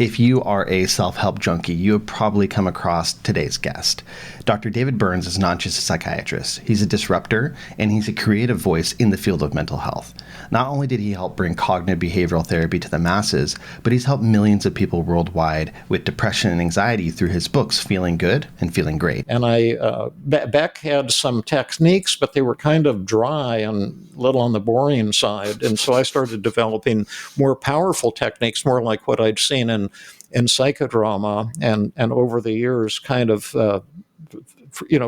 If you are a self-help junkie, you have probably come across today's guest. Dr. David Burns is not just a psychiatrist. He's a disruptor, and he's a creative voice in the field of mental health. Not only did he help bring cognitive behavioral therapy to the masses, but he's helped millions of people worldwide with depression and anxiety through his books, Feeling Good and Feeling Great. And Beck had some techniques, but they were kind of dry and a little on the boring side. And so I started developing more powerful techniques, more like what I'd seen in psychodrama, and over the years kind of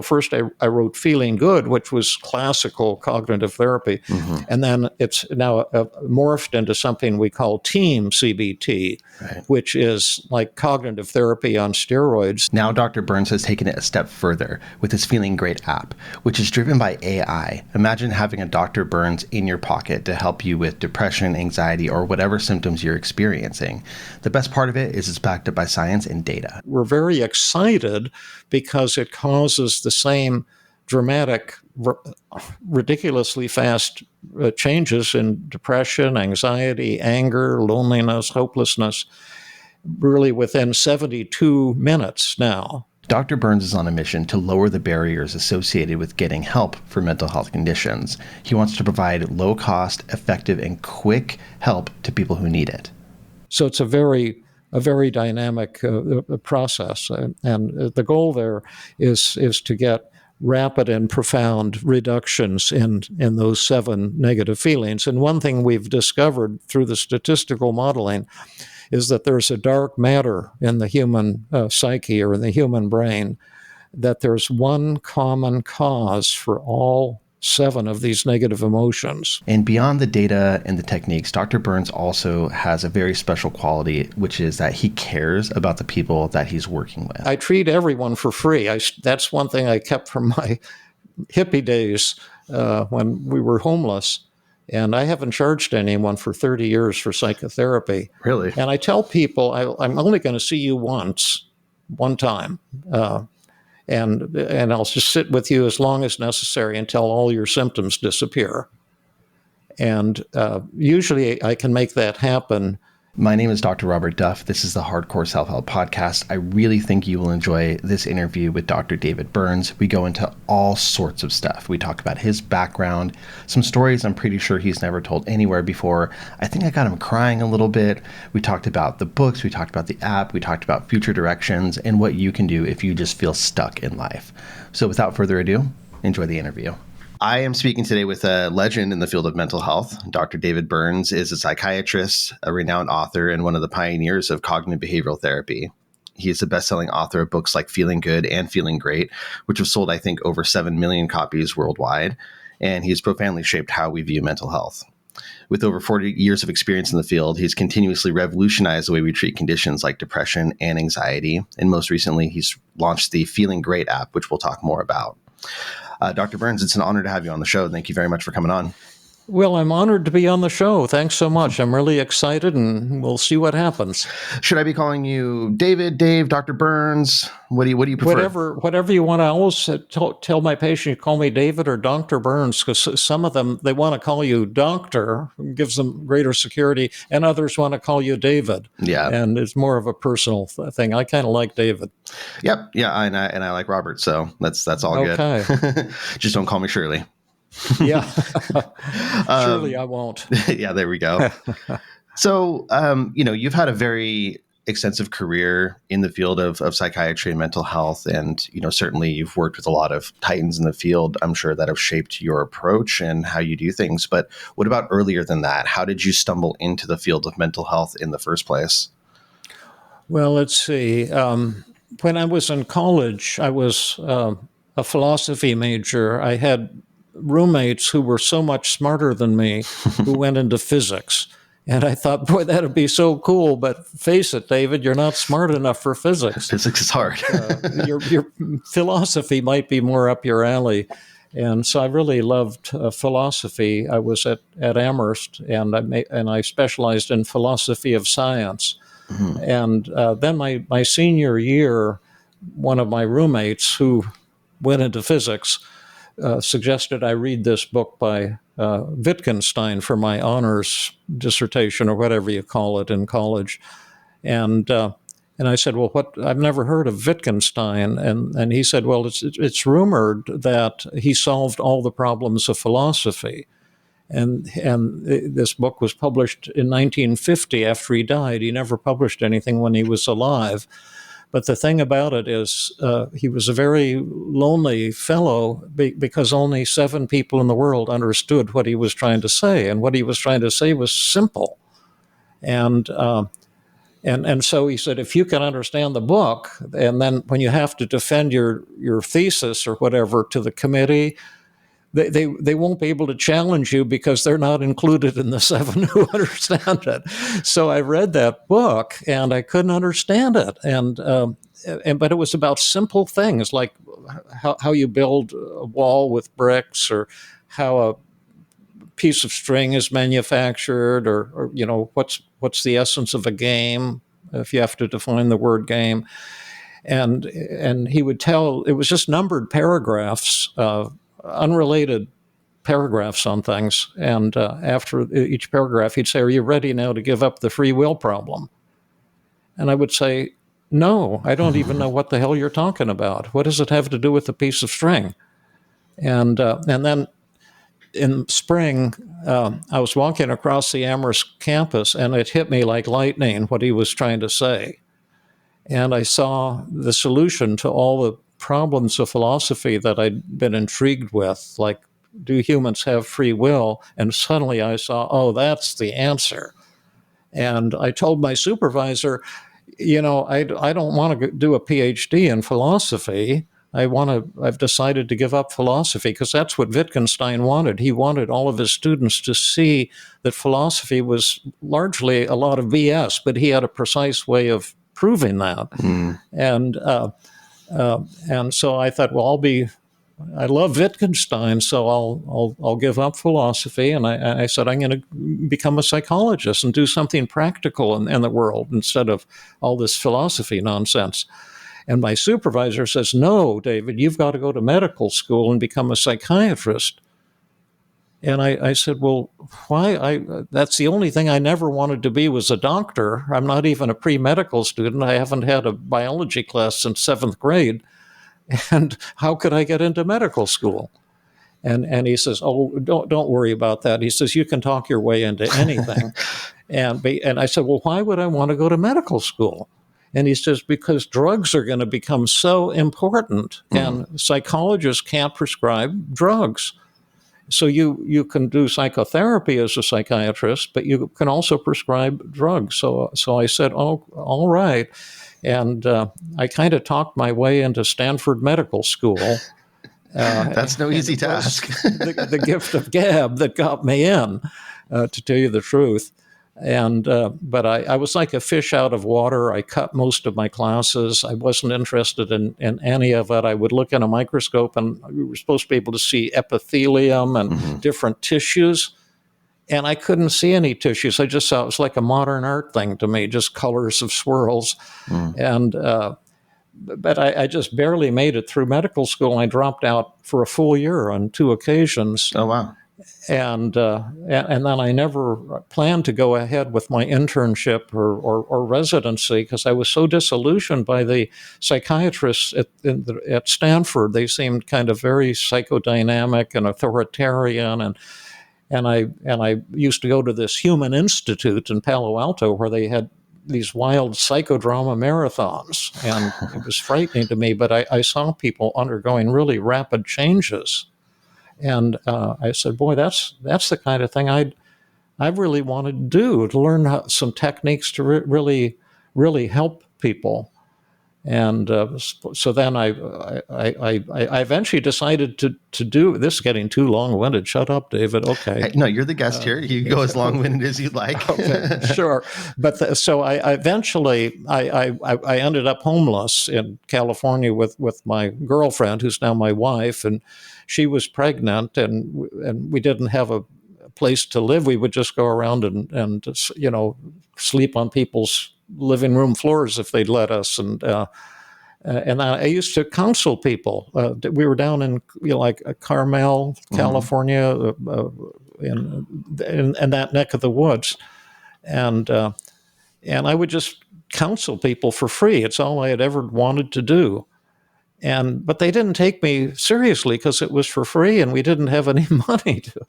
first I wrote Feeling Good, which was classical cognitive therapy. And then it's now morphed into something we call T.E.A.M CBT, which is like cognitive therapy on steroids. Now Dr. Burns has taken it a step further with his Feeling Great app, which is driven by AI. Imagine having a Dr. Burns in your pocket to help you with depression, anxiety, or whatever symptoms you're experiencing. The best part of it is it's backed up by science and data. We're very excited because it causes the same dramatic, ridiculously fast changes in depression, anxiety, anger, loneliness, hopelessness, really within 72 minutes now. Dr. Burns is on a mission to lower the barriers associated with getting help for mental health conditions. He wants to provide low-cost, effective, and quick help to people who need it. So it's a very dynamic process, and the goal there is to get rapid and profound reductions in those 7 negative feelings. And one thing we've discovered through the statistical modeling is that there's a dark matter in the human psyche or in the human brain, that there's one common cause for all 7 of these negative emotions. And beyond the data and the techniques, Dr. Burns also has a very special quality, which is that he cares about the people that he's working with. I treat everyone for free. That's one thing I kept from my hippie days when we were homeless. And I haven't charged anyone for 30 years for psychotherapy. Really? And I tell people, I'm only going to see you one time. And I'll just sit with you as long as necessary until all your symptoms disappear. And usually I can make that happen. My name is Dr. Robert Duff. This is the Hardcore Self-Help Podcast. I really think you will enjoy this interview with Dr. David Burns. We go into all sorts of stuff. We talk about his background, some stories I'm pretty sure he's never told anywhere before. I think I got him crying a little bit. We talked about the books. We talked about the app. We talked about future directions and what you can do if you just feel stuck in life. So without further ado, enjoy the interview. I am speaking today with a legend in the field of mental health. Dr. David Burns is a psychiatrist, a renowned author, and one of the pioneers of cognitive behavioral therapy. He is the best-selling author of books like Feeling Good and Feeling Great, which have sold, I think, over 7 million copies worldwide. And he has profoundly shaped how we view mental health. With over 40 years of experience in the field, he's continuously revolutionized the way we treat conditions like depression and anxiety. And most recently, he's launched the Feeling Great app, which we'll talk more about. Dr. Burns, it's an honor to have you on the show. Thank you very much for coming on. Well, I'm honored to be on the show. Thanks so much. I'm really excited, and we'll see what happens. Should I be calling you David, Dave, Dr. Burns? What do you prefer? Whatever you want. I always tell my patient, call me David or Dr. Burns, because some of them, they want to call you doctor, gives them greater security, and others want to call you David. Yeah. And it's more of a personal thing. I kind of like David. Yep. Yeah. And I like Robert. So that's all okay. Good. Just don't call me Shirley. Yeah. Surely I won't. Yeah, there we go. So, you've had a very extensive career in the field of psychiatry and mental health. And, certainly you've worked with a lot of titans in the field, I'm sure, that have shaped your approach and how you do things. But what about earlier than that? How did you stumble into the field of mental health in the first place? Well, let's see. When I was in college, I was a philosophy major. I had roommates who were so much smarter than me who went into physics. And I thought, boy, that'd be so cool. But face it, David, you're not smart enough for physics. Physics is hard. Your philosophy might be more up your alley. And so I really loved philosophy. I was at Amherst, and I specialized in philosophy of science. Mm-hmm. And then my senior year, one of my roommates who went into physics suggested I read this book by Wittgenstein for my honors dissertation, or whatever you call it in college. And and I said, well, what? I've never heard of Wittgenstein. And he said, well, it's rumored that he solved all the problems of philosophy. And this book was published in 1950 after he died. He never published anything when he was alive. But the thing about it is, he was a very lonely fellow because only 7 people in the world understood what he was trying to say, and what he was trying to say was simple. And and so he said, if you can understand the book, and then when you have to defend your thesis or whatever to the committee, they won't be able to challenge you because they're not included in the 7 who understand it. So I read that book and I couldn't understand it, and but it was about simple things like how you build a wall with bricks, or how a piece of string is manufactured, or what's the essence of a game if you have to define the word game. And he would tell, it was just numbered paragraphs, unrelated paragraphs on things. And after each paragraph, he'd say, are you ready now to give up the free will problem? And I would say, no, I don't even know what the hell you're talking about. What does it have to do with a piece of string? And then in spring, I was walking across the Amherst campus, and it hit me like lightning what he was trying to say. And I saw the solution to all the problems of philosophy that I'd been intrigued with, like, do humans have free will? And suddenly I saw, oh, that's the answer. And I told my supervisor, I don't want to do a PhD in philosophy. I've decided to give up philosophy, because that's what Wittgenstein wanted. He wanted all of his students to see that philosophy was largely a lot of BS, but he had a precise way of proving that. And so I thought, well, I love Wittgenstein, so I'll give up philosophy. And I said, I'm going to become a psychologist and do something practical in the world instead of all this philosophy nonsense. And my supervisor says, no, David, you've got to go to medical school and become a psychiatrist. And I said, well, why? That's the only thing I never wanted to be, was a doctor. I'm not even a pre-medical student. I haven't had a biology class since 7th grade. And how could I get into medical school? And he says, oh, don't worry about that. He says, you can talk your way into anything. And I said, well, why would I want to go to medical school? And he says, because drugs are going to become so important, and psychologists can't prescribe drugs. So you can do psychotherapy as a psychiatrist, but you can also prescribe drugs. So I said, oh, all right. And I kind of talked my way into Stanford Medical School. That's no easy task. the gift of gab that got me in, to tell you the truth. And but I was like a fish out of water. I cut most of my classes. I wasn't interested in any of it. I would look in a microscope, and we were supposed to be able to see epithelium and different tissues. And I couldn't see any tissues. I just saw it was like a modern art thing to me, just colors of swirls. And but I just barely made it through medical school. I dropped out for a full year on 2 occasions. Oh, wow. And then I never planned to go ahead with my internship or residency, because I was so disillusioned by the psychiatrists at Stanford. They seemed kind of very psychodynamic and authoritarian, and I used to go to this Human Institute in Palo Alto, where they had these wild psychodrama marathons, and it was frightening to me. But I saw people undergoing really rapid changes. And I said, boy, that's the kind of thing I really want to do, to learn some techniques to really help people. And so then I eventually decided to do this. Is getting too long-winded. Shut up, David. Okay. Hey, no, you're the guest here. You go as long-winded as you'd like. Okay, sure. But so I eventually ended up homeless in California with my girlfriend, who's now my wife, and she was pregnant, and we didn't have a place to live. We would just go around and sleep on people's living room floors if they'd let us. And I used to counsel people. We were down in like Carmel, California, in that neck of the woods, and I would just counsel people for free. It's all I had ever wanted to do. But they didn't take me seriously because it was for free and we didn't have any money to.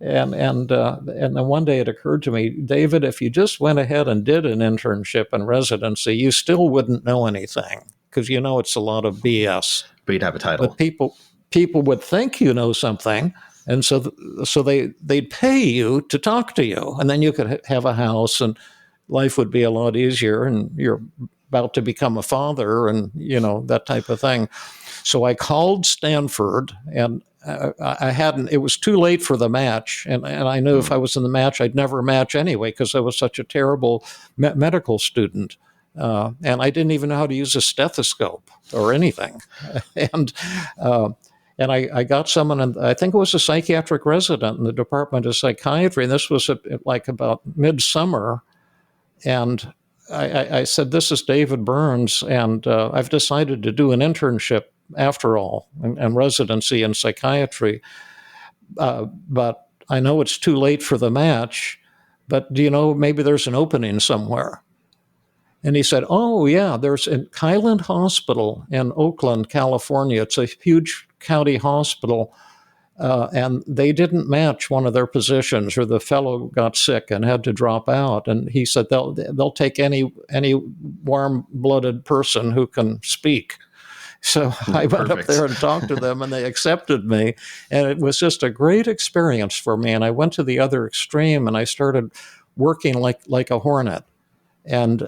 And then one day it occurred to me, David, if you just went ahead and did an internship and residency, you still wouldn't know anything because it's a lot of BS. But you'd have a title. But people would think you know something, and so they'd pay you to talk to you, and then you could have a house, and life would be a lot easier. And you're about to become a father, and that type of thing. So I called Stanford, and I hadn't. It was too late for the match, and I knew if I was in the match, I'd never match anyway because I was such a terrible medical student. And I didn't even know how to use a stethoscope or anything. and I got someone, and I think it was a psychiatric resident in the Department of Psychiatry, and this was like about midsummer. And I said, this is David Burns, and I've decided to do an internship after all, and residency in psychiatry. But I know it's too late for the match, but do you know, maybe there's an opening somewhere? And he said, oh, yeah, there's in Highland Hospital in Oakland, California. It's a huge county hospital. And they didn't match one of their positions, or the fellow got sick and had to drop out. And he said they'll take any warm-blooded person who can speak. So I went up there and talked to them, and they accepted me. And it was just a great experience for me. And I went to the other extreme, and I started working like a hornet. And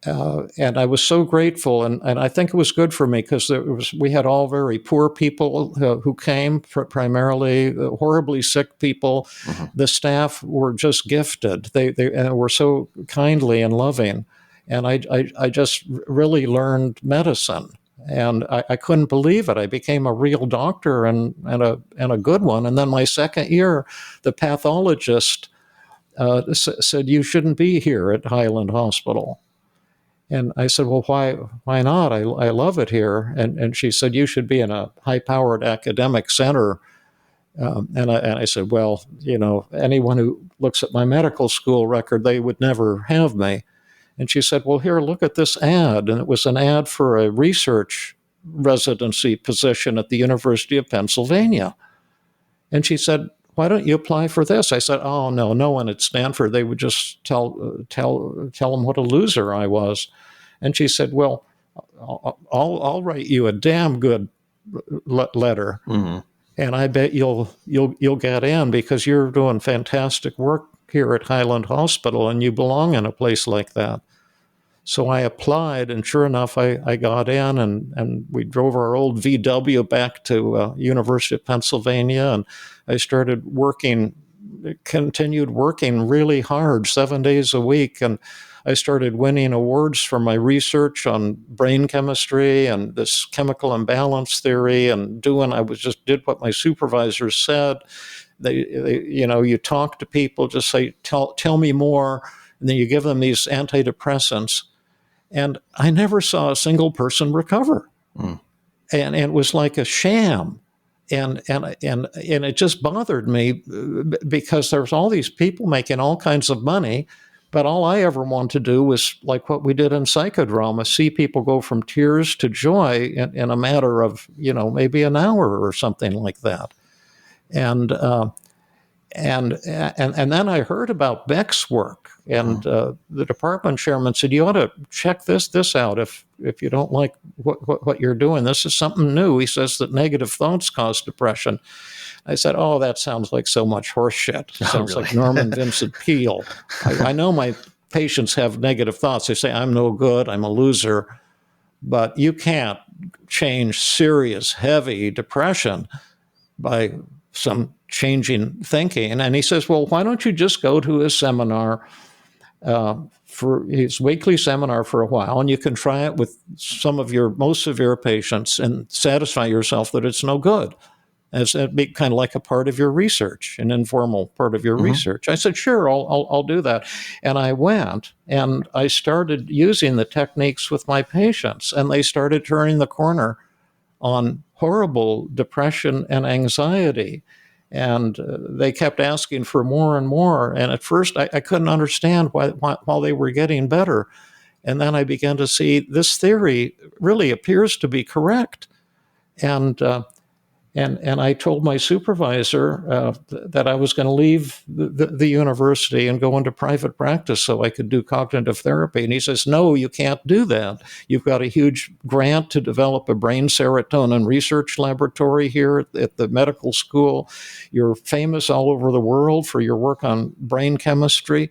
I was so grateful, and I think it was good for me because we had all very poor people who came, primarily horribly sick people. Mm-hmm. The staff were just gifted. They were so kindly and loving, and I just really learned medicine, and I couldn't believe it. I became a real doctor and a good one. And then my second year, the pathologist said, you shouldn't be here at Highland Hospital. And I said, well, why not? I love it here. And she said, you should be in a high-powered academic center. And I said, well, anyone who looks at my medical school record, they would never have me. And she said, well, here, look at this ad. And it was an ad for a research residency position at the University of Pennsylvania. And she said, why don't you apply for this? I said, oh, no one at Stanford. They would just tell them what a loser I was. And she said, well, I'll write you a damn good letter. Mm-hmm. And I bet you'll get in because you're doing fantastic work here at Highland Hospital and you belong in a place like that. So I applied, and sure enough, I got in, and we drove our old VW back to University of Pennsylvania, and I started continued working really hard, 7 days a week, and I started winning awards for my research on brain chemistry and this chemical imbalance theory, and did what my supervisors said. They you talk to people, just say, tell me more, and then you give them these antidepressants. And I never saw a single person recover. Mm. And it was like a sham. And it just bothered me because there's all these people making all kinds of money, but all I ever wanted to do was like what we did in psychodrama, see people go from tears to joy in a matter of, maybe an hour or something like that. And then I heard about Beck's work, and the department chairman said, you ought to check this out if you don't like what you're doing. This is something new. He says that negative thoughts cause depression. I said, oh, that sounds like so much horse shit. Sounds really? Like Norman Vincent Peale. I know my patients have negative thoughts. They say, I'm no good, I'm a loser. But you can't change serious, heavy depression by some changing thinking. And he says, well, why don't you just go to his seminar, for his weekly seminar for a while, and you can try it with some of your most severe patients and satisfy yourself that it's no good. As it'd be kind of like a part of your research, an informal part of your research. I said, sure, I'll do that. And I went, and I started using the techniques with my patients, and they started turning the corner on horrible depression and anxiety. And they kept asking for more and more. And at first, I couldn't understand why they were getting better. And then I began to see this theory really appears to be correct. And and I told my supervisor that I was going to leave the university and go into private practice so I could do cognitive therapy. And he says, "No, you can't do that. You've got a huge grant to develop a brain serotonin research laboratory here at the medical school. You're famous all over the world for your work on brain chemistry."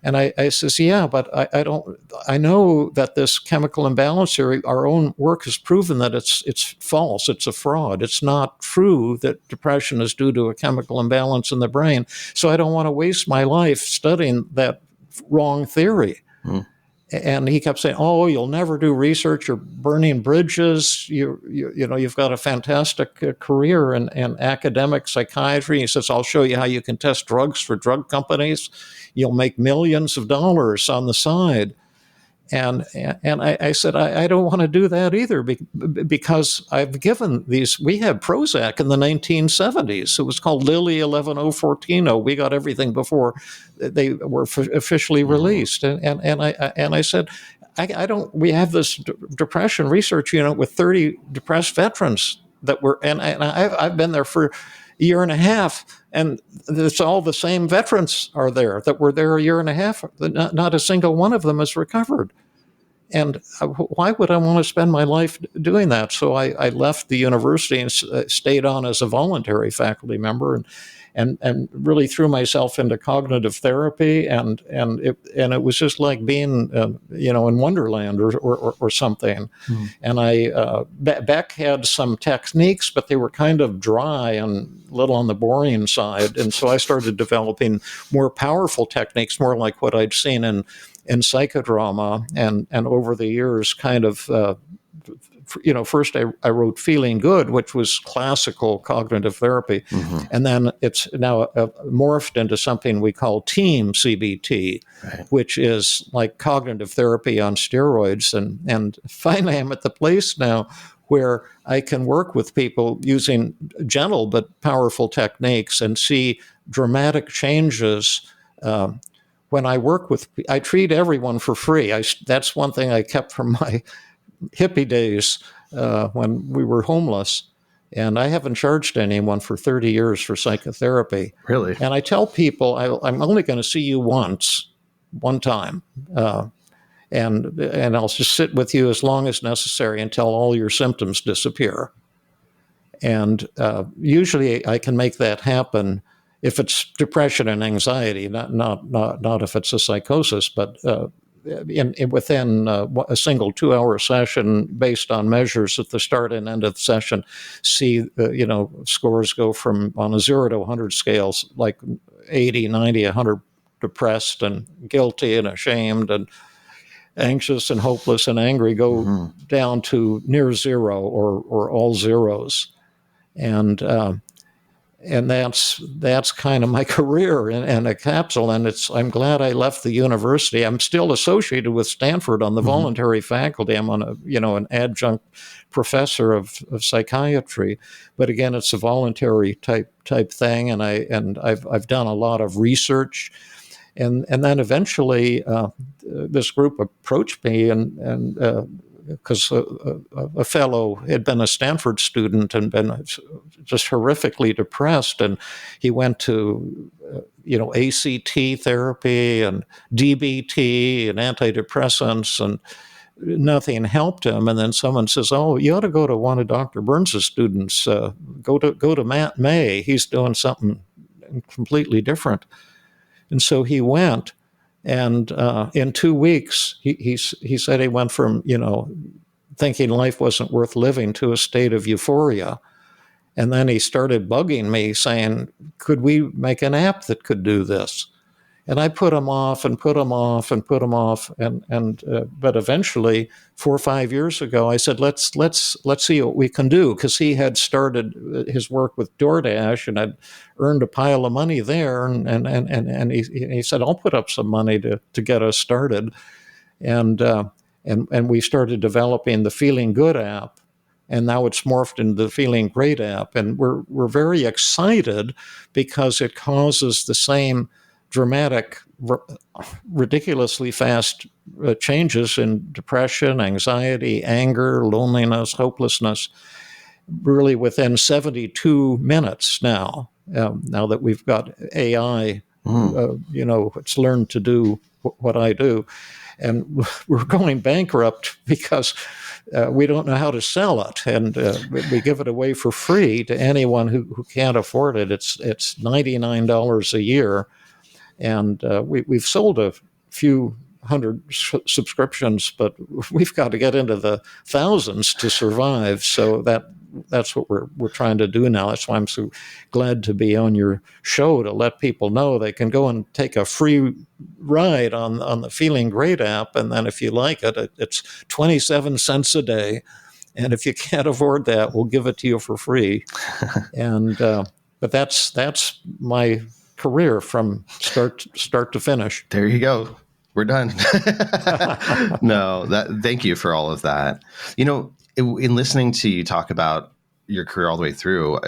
And I says, yeah, but I don't. I know that this chemical imbalance theory, our own work has proven that it's false. It's a fraud. It's not true that depression is due to a chemical imbalance in the brain. So I don't want to waste my life studying that wrong theory. And he kept saying, "Oh, you'll never do research. You're burning bridges. You know, you've got a fantastic career in academic psychiatry." He says, "I'll show you how you can test drugs for drug companies. You'll make millions of dollars on the side." And I said, I don't want to do that either because I've given these. We had Prozac in the 1970s. It was called Lilly 11014. We got everything before they were officially released. And I said, I don't. We have this depression research unit with 30 depressed veterans that were, and I've been there for a year and a half, and it's all the same veterans are there that were there a year and a half. Not a single one of them has recovered. And why would I want to spend my life doing that? So I left the university and stayed on as a voluntary faculty member, and really threw myself into cognitive therapy, and it was just like being in Wonderland or something. And Beck had some techniques, but they were kind of dry and a little on the boring side, and so I started developing more powerful techniques, more like what I'd seen in psychodrama, and over the years kind of first I wrote Feeling Good, which was classical cognitive therapy. And then it's now morphed into something we call T.E.A.M CBT, right, which is like cognitive therapy on steroids. And finally I'm at the place now where I can work with people using gentle but powerful techniques and see dramatic changes. When I work with, I treat everyone for free. That's one thing I kept from my hippie days when we were homeless. And I haven't charged anyone for 30 years for psychotherapy. Really? And I tell people, I'm only going to see you one time. And I'll just sit with you as long as necessary until all your symptoms disappear. And usually I can make that happen if it's depression and anxiety, not if it's a psychosis, but within a single 2-hour session, based on measures at the start and end of the session, see scores go from, on a 0 to 100 scales, like 80, 90, 100 depressed and guilty and ashamed and anxious and hopeless and angry, go down to near 0 or all zeros. And that's kind of my career in a capsule. And I'm glad I left the university. I'm still associated with Stanford on the voluntary faculty. I'm on an adjunct professor of psychiatry, but again, it's a voluntary type thing. And I've done a lot of research, and then eventually this group approached me and because a fellow had been a Stanford student and been just horrifically depressed, and he went to ACT therapy and DBT and antidepressants, and nothing helped him. And then someone says, "Oh, you ought to go to one of Dr. Burns' students. Go to Matt May. He's doing something completely different." And so he went. And in 2 weeks, he said he went from, thinking life wasn't worth living to a state of euphoria. And then he started bugging me saying, "Could we make an app that could do this?" And I put him off and put him off and put him off. But eventually, 4 or 5 years ago, I said, let's see what we can do. Because he had started his work with DoorDash and had earned a pile of money there. And he said, "I'll put up some money to get us started." And we started developing the Feeling Good app. And now it's morphed into the Feeling Great app. And we're very excited because it causes the same dramatic ridiculously fast changes in depression, anxiety, anger, loneliness, hopelessness, really within 72 minutes now. Now that we've got AI, it's learned to do what I do. And we're going bankrupt because we don't know how to sell it, and we give it away for free to anyone who can't afford it. It's $99 a year, and we've sold a few hundred subscriptions, but we've got to get into the thousands to survive. So that's what we're trying to do now. That's why I'm so glad to be on your show, to let people know they can go and take a free ride on the Feeling Great app, and then if you like it, it's 27 cents a day, and if you can't afford that, we'll give it to you for free. And but that's my career from start to finish. There you go. We're done. No, thank you for all of that. In listening to you talk about your career all the way through,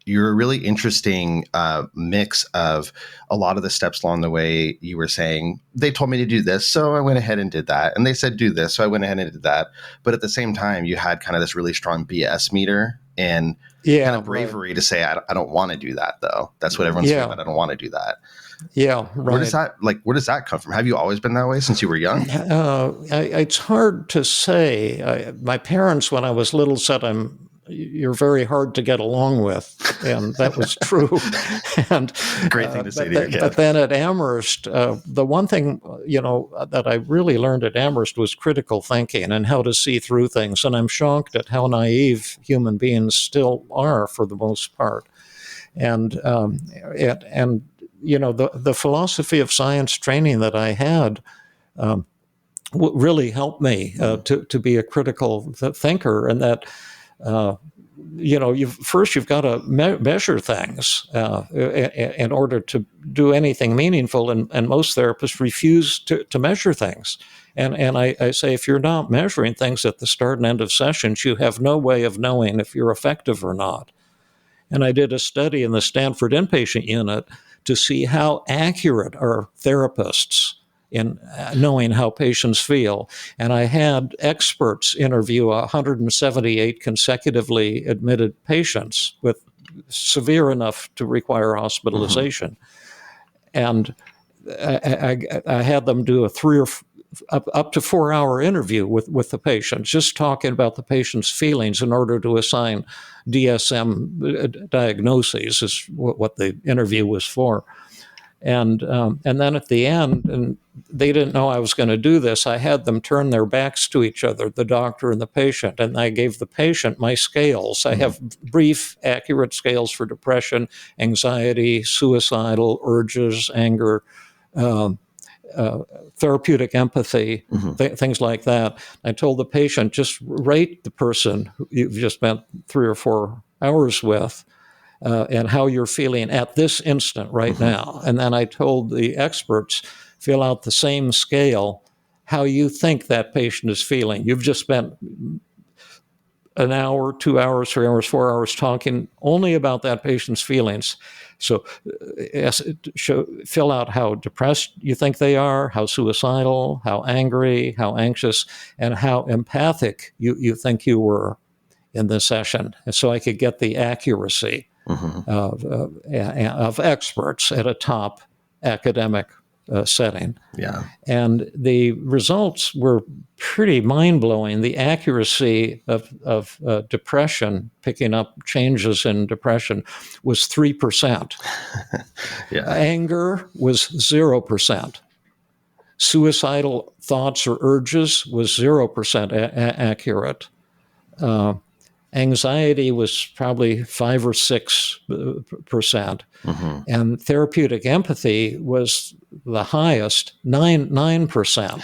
you're a really interesting mix of a lot of the steps along the way. You were saying, they told me to do this, so I went ahead and did that. And they said, do this, so I went ahead and did that. But at the same time, you had kind of this really strong BS meter and kind of bravery to say, I don't want to do that, though. That's what everyone's saying, but I don't want to do that. Yeah, right. Where does that come from? Have you always been that way since you were young? It's hard to say. My parents, when I was little, said, you're very hard to get along with, and that was true. And great thing to say to your kid. But then at Amherst, the one thing that I really learned at Amherst was critical thinking and how to see through things. And I'm shocked at how naive human beings still are for the most part. And the philosophy of science training that I had really helped me to be a critical thinker, and that you've got to measure things in order to do anything meaningful, and most therapists refuse to measure things. And I say, if you're not measuring things at the start and end of sessions, you have no way of knowing if you're effective or not. And I did a study in the Stanford inpatient unit to see how accurate are therapists in knowing how patients feel. And I had experts interview 178 consecutively admitted patients with severe enough to require hospitalization. And I had them do a up to 4 hour interview with the patient, just talking about the patient's feelings in order to assign DSM diagnoses, is what the interview was for. And then at the end, and they didn't know I was going to do this, I had them turn their backs to each other, the doctor and the patient, and I gave the patient my scales. I have brief, accurate scales for depression, anxiety, suicidal urges, anger, therapeutic empathy, things like that. I told the patient, just rate the person who you've just spent 3 or 4 hours with and how you're feeling at this instant right now. And then I told the experts, fill out the same scale, how you think that patient is feeling. You've just spent an hour, 2 hours, 3 hours, 4 hours talking only about that patient's feelings. So fill out how depressed you think they are, how suicidal, how angry, how anxious, and how empathic you think you were in this session. And so I could get the accuracy of experts at a top academic setting. Yeah. And the results were pretty mind-blowing. The accuracy of depression, picking up changes in depression, was 3%. Yeah. Anger was 0%. Suicidal thoughts or urges was 0% accurate. Anxiety was probably 5 or 6%, and therapeutic empathy was the highest, 9%,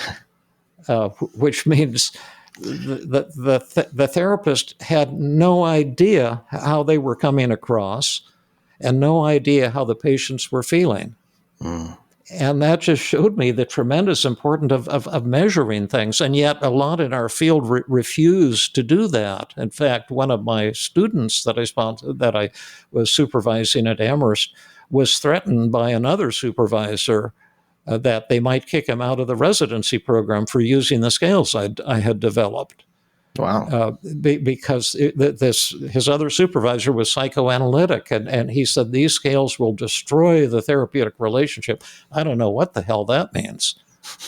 which means the therapist had no idea how they were coming across, and no idea how the patients were feeling. And that just showed me the tremendous importance of measuring things. And yet a lot in our field refuse to do that. In fact, one of my students that I was supervising at Amherst was threatened by another supervisor that they might kick him out of the residency program for using the scales I had developed. Wow. Because his other supervisor was psychoanalytic, and he said these scales will destroy the therapeutic relationship. I don't know what the hell that means,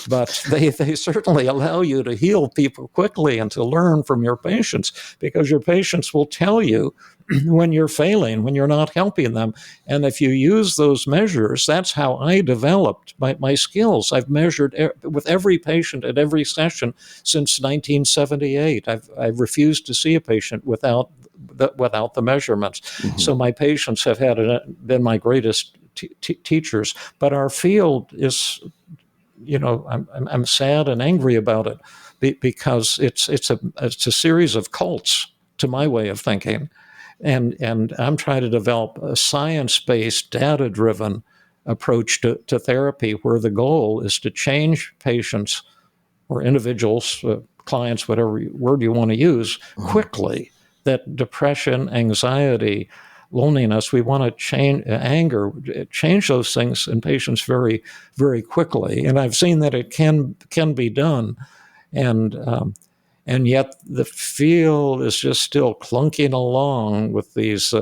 but they certainly allow you to heal people quickly and to learn from your patients, because your patients will tell you when you're failing, when you're not helping them. And if you use those measures, that's how I developed my skills. I've measured with every patient at every session since 1978. I've refused to see a patient without the measurements. Mm-hmm. So my patients have been my greatest teachers. But our field is, I'm sad and angry about it, because it's a series of cults, to my way of thinking. And I'm trying to develop a science-based, data-driven approach to therapy, where the goal is to change patients or individuals, clients, whatever word you want to use, quickly. That depression, anxiety, loneliness, we want to change, anger, change those things in patients very, very quickly. And I've seen that it can be done. And yet the field is just still clunking along with these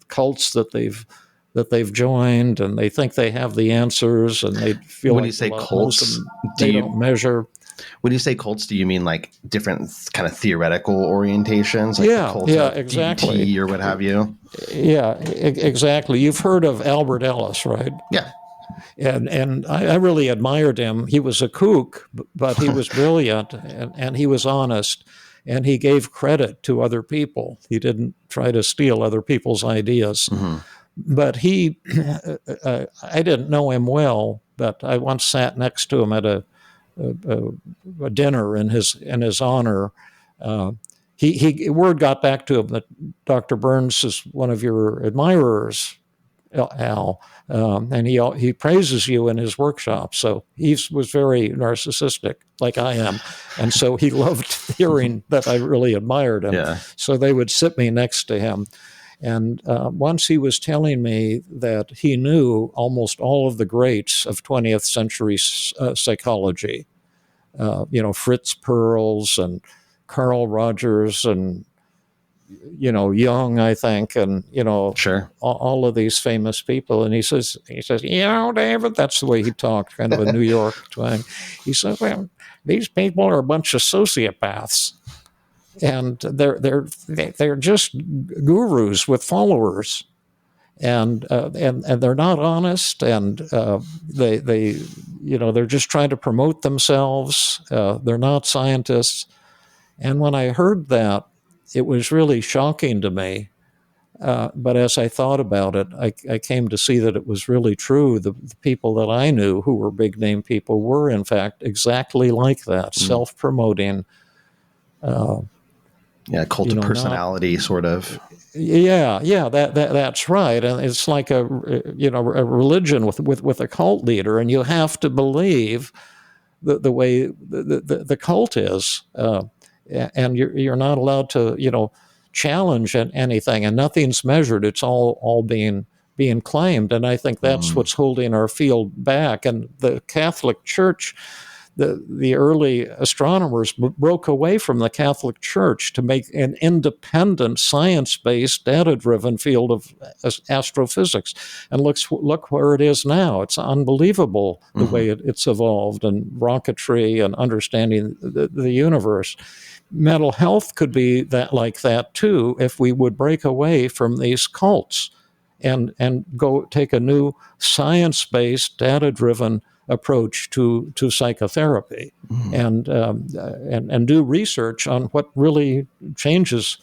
cults that they've joined, and they think they have the answers, and they feel when like you say cults, don't measure. When you say cults, do you mean like different kind of theoretical orientations, like the cult of exactly. DBT or what have you? Yeah, exactly. You've heard of Albert Ellis, right? Yeah. And I really admired him. He was a kook, but he was brilliant, and he was honest, and he gave credit to other people. He didn't try to steal other people's ideas. Mm-hmm. But I didn't know him well, but I once sat next to him at a dinner in his honor. Word got back to him that Dr. Burns is one of your admirers, Al, and he praises you in his workshop. So he was very narcissistic, like I am, and so he loved hearing that I really admired him. Yeah. So they would sit me next to him. And once he was telling me that he knew almost all of the greats of 20th century psychology, Fritz Perls and Carl Rogers and, Jung, I think, and, sure, all of these famous people. And he says, David, that's the way he talked, kind of a New York twang. He says, well, these people are a bunch of sociopaths. And they're just gurus with followers, and they're not honest, and they're just trying to promote themselves. They're not scientists. And when I heard that, it was really shocking to me. But as I thought about it, I came to see that it was really true. The people that I knew who were big name people were, in fact, exactly like that, self-promoting. Cult of personality, sort of. Yeah, that's right. And it's like a religion with a cult leader, and you have to believe the way the cult is, and you're not allowed to challenge anything, and nothing's measured. It's all being claimed, and I think that's what's holding our field back. And the Catholic Church, the early astronomers broke away from the Catholic Church to make an independent, science-based, data-driven field of astrophysics. And look where it is now. It's unbelievable the way it's evolved, and rocketry and understanding the universe. Mental health could be like that too, if we would break away from these cults and go take a new science-based, data-driven approach to psychotherapy, and do research on what really changes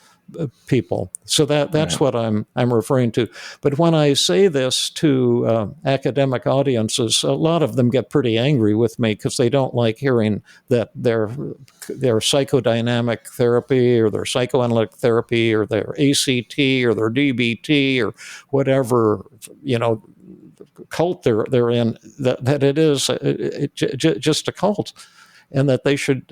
people. So that's right. What I'm referring to. But when I say this to academic audiences, a lot of them get pretty angry with me, because they don't like hearing that their psychodynamic therapy or their psychoanalytic therapy or their ACT or their DBT or whatever cult they're in, that it is just a cult, and that they should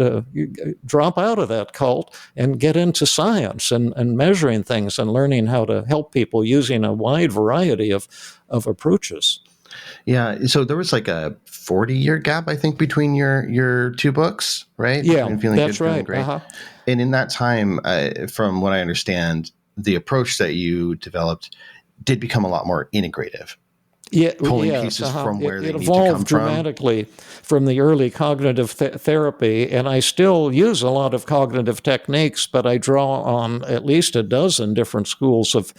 drop out of that cult and get into science and measuring things and learning how to help people using a wide variety of approaches. Yeah. So there was like a 40-year gap, I think, between your two books, right? Yeah, Between Feeling Good, that's Feeling right. Great. And in that time, from what I understand, the approach that you developed did become a lot more integrative, Yeah, pulling yes, pieces from where it they need to come evolved from. dramatically from the early cognitive therapy, and I still use a lot of cognitive techniques, but I draw on at least a dozen different schools of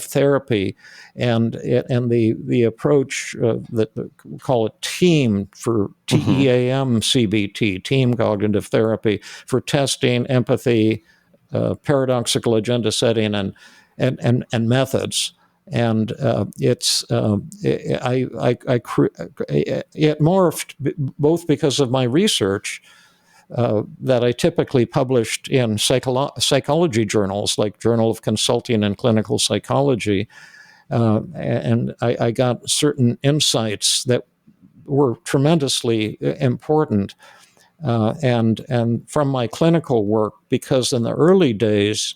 therapy, and the approach that we call it TEAM for Mm-hmm. T.E.A.M. CBT, TEAM cognitive therapy for testing, empathy, paradoxical agenda setting, and methods. And it morphed both because of my research that I typically published in psychology journals like Journal of Consulting and Clinical Psychology, and I got certain insights that were tremendously important. And from my clinical work, because in the early days,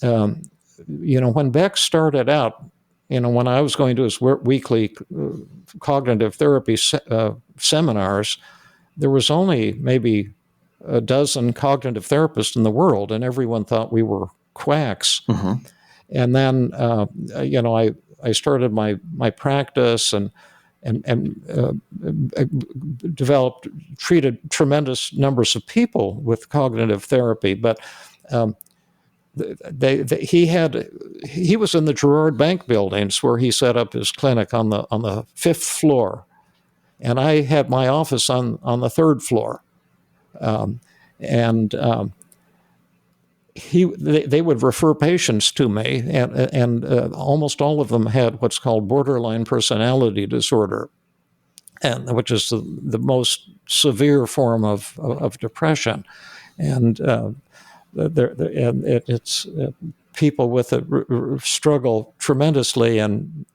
um, when Beck started out, when I was going to his weekly cognitive therapy seminars, there was only maybe a dozen cognitive therapists in the world, and everyone thought we were quacks. Mm-hmm. And then, I started my practice and treated tremendous numbers of people with cognitive therapy, but um, he was in the Gerard Bank buildings where he set up his clinic on the fifth floor, and I had my office on the third floor, um, and they would refer patients to me, and almost all of them had what's called borderline personality disorder, and which is the most severe form of depression, and it's people with it struggle tremendously, and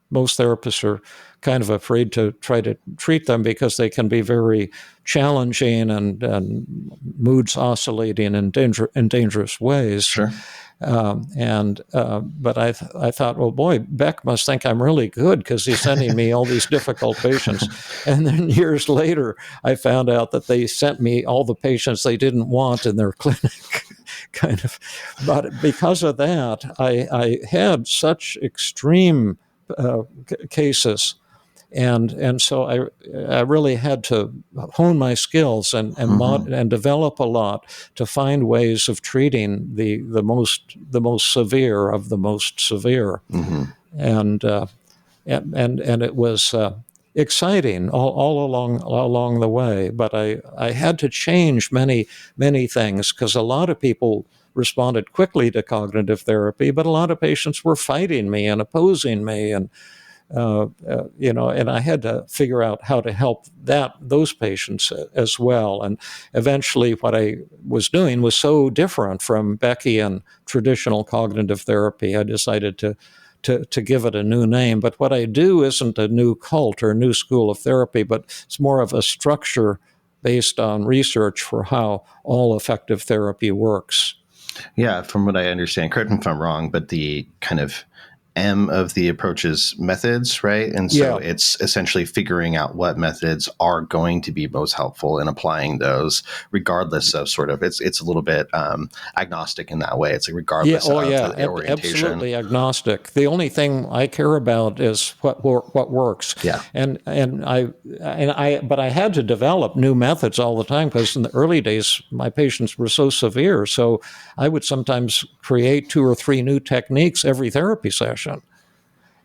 most therapists are kind of afraid to try to treat them because they can be very challenging and moods oscillating in dangerous ways. Sure. But I thought, well, boy, Beck must think I'm really good because he's sending me all these difficult patients. And then years later, I found out that they sent me all the patients they didn't want in their clinic. Kind of, but because of that, I had such extreme cases, and so I really had to hone my skills Mm-hmm. and develop a lot to find ways of treating the most severe of the most severe, Mm-hmm. and and it was exciting all along the way. But I had to change many things because a lot of people responded quickly to cognitive therapy, but a lot of patients were fighting me and opposing me, and I had to figure out how to help those patients as well. And eventually, what I was doing was so different from Beckian traditional cognitive therapy. I decided to give it a new name. But what I do isn't a new cult or a new school of therapy, but it's more of a structure based on research for how all effective therapy works. Yeah, from what I understand, correct me if I'm wrong, but the kind of M of the approach is methods, right? And so Yeah. it's essentially figuring out what methods are going to be most helpful and applying those, regardless of sort of it's a little bit agnostic in that way. It's like Yeah. regardless Oh, of yeah. the orientation. Absolutely agnostic. The only thing I care about is what works. Yeah. But I had to develop new methods all the time because in the early days my patients were so severe. So I would sometimes create 2 or 3 new techniques every therapy session.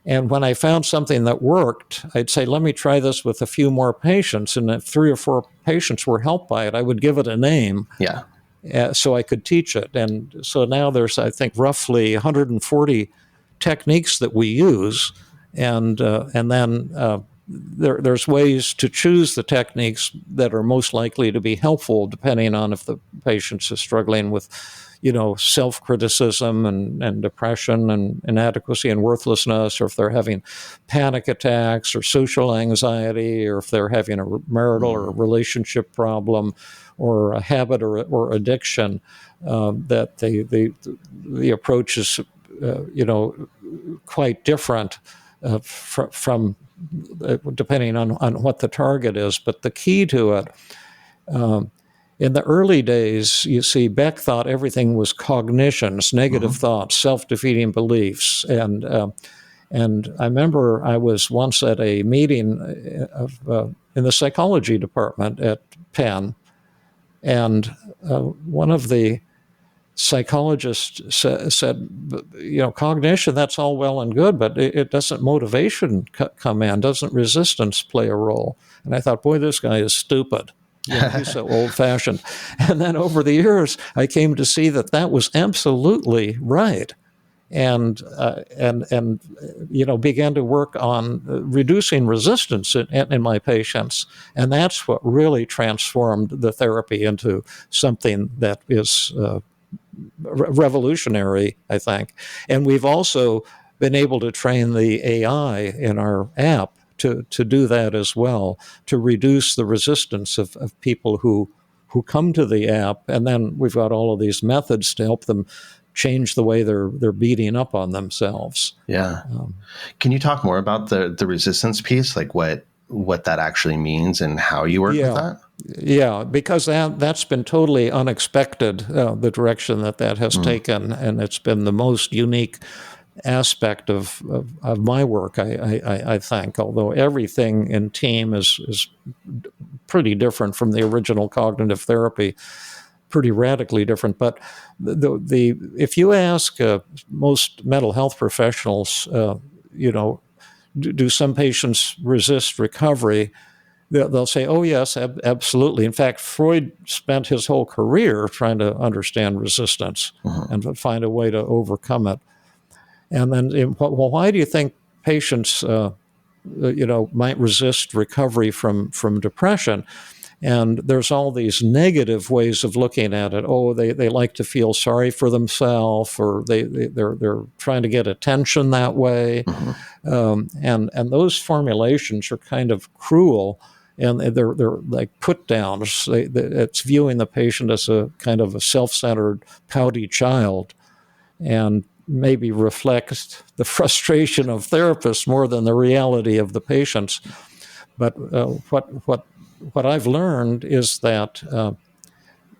And when I found something that worked, I'd say, let me try this with a few more patients. And if 3 or 4 patients were helped by it, I would give it a name Yeah. so I could teach it. And so now there's, I think, roughly 140 techniques that we use, and then there's ways to choose the techniques that are most likely to be helpful, depending on if the patient is struggling with, self-criticism and depression and inadequacy and worthlessness, or if they're having panic attacks or social anxiety, or if they're having a marital or relationship problem or a habit or addiction, that the approach is, quite different from depending on what the target is. But the key to it, in the early days, you see, Beck thought everything was cognitions, negative thoughts, self-defeating beliefs, and I remember I was once at a meeting in the psychology department at Penn, and one of the psychologists said, cognition, that's all well and good, but it doesn't motivation come in, doesn't resistance play a role? And I thought, boy, this guy is stupid. He's so old-fashioned. And then over the years, I came to see that was absolutely right. And began to work on reducing resistance in my patients, and that's what really transformed the therapy into something that is revolutionary, I think. And we've also been able to train the AI in our app to do that as well, to reduce the resistance of people who come to the app, and then we've got all of these methods to help them change the way they're beating up on themselves. Yeah. Can you talk more about the resistance piece, like what that actually means and how you work with that? Yeah, because that's been totally unexpected, the direction that has taken, and it's been the most unique aspect of my work, I think, although everything in T.E.A.M is pretty different from the original cognitive therapy, pretty radically different. But if you ask most mental health professionals, do some patients resist recovery? They'll say, oh, yes, absolutely. In fact, Freud spent his whole career trying to understand resistance and find a way to overcome it. And then, well, why do you think patients, might resist recovery from depression? And there's all these negative ways of looking at it. Oh, they like to feel sorry for themselves, or they're trying to get attention that way. And those formulations are kind of cruel, and they're like put downs. It's viewing the patient as a kind of a self-centered, pouty child, and maybe reflects the frustration of therapists more than the reality of the patients. But what I've learned is that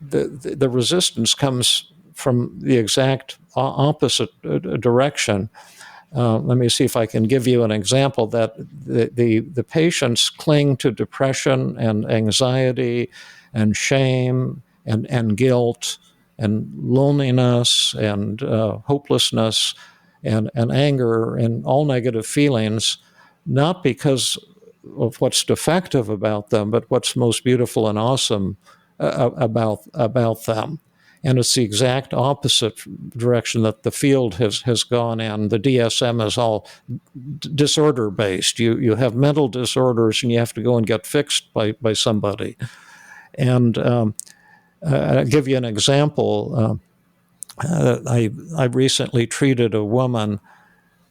the resistance comes from the exact opposite direction. Let me see if I can give you an example that the patients cling to depression and anxiety and shame and guilt and loneliness and hopelessness and anger and all negative feelings, not because of what's defective about them, but what's most beautiful and awesome about them. And it's the exact opposite direction that the field has gone in. The DSM is all disorder-based. You have mental disorders, and you have to go and get fixed by somebody. And I'll give you an example. I recently treated a woman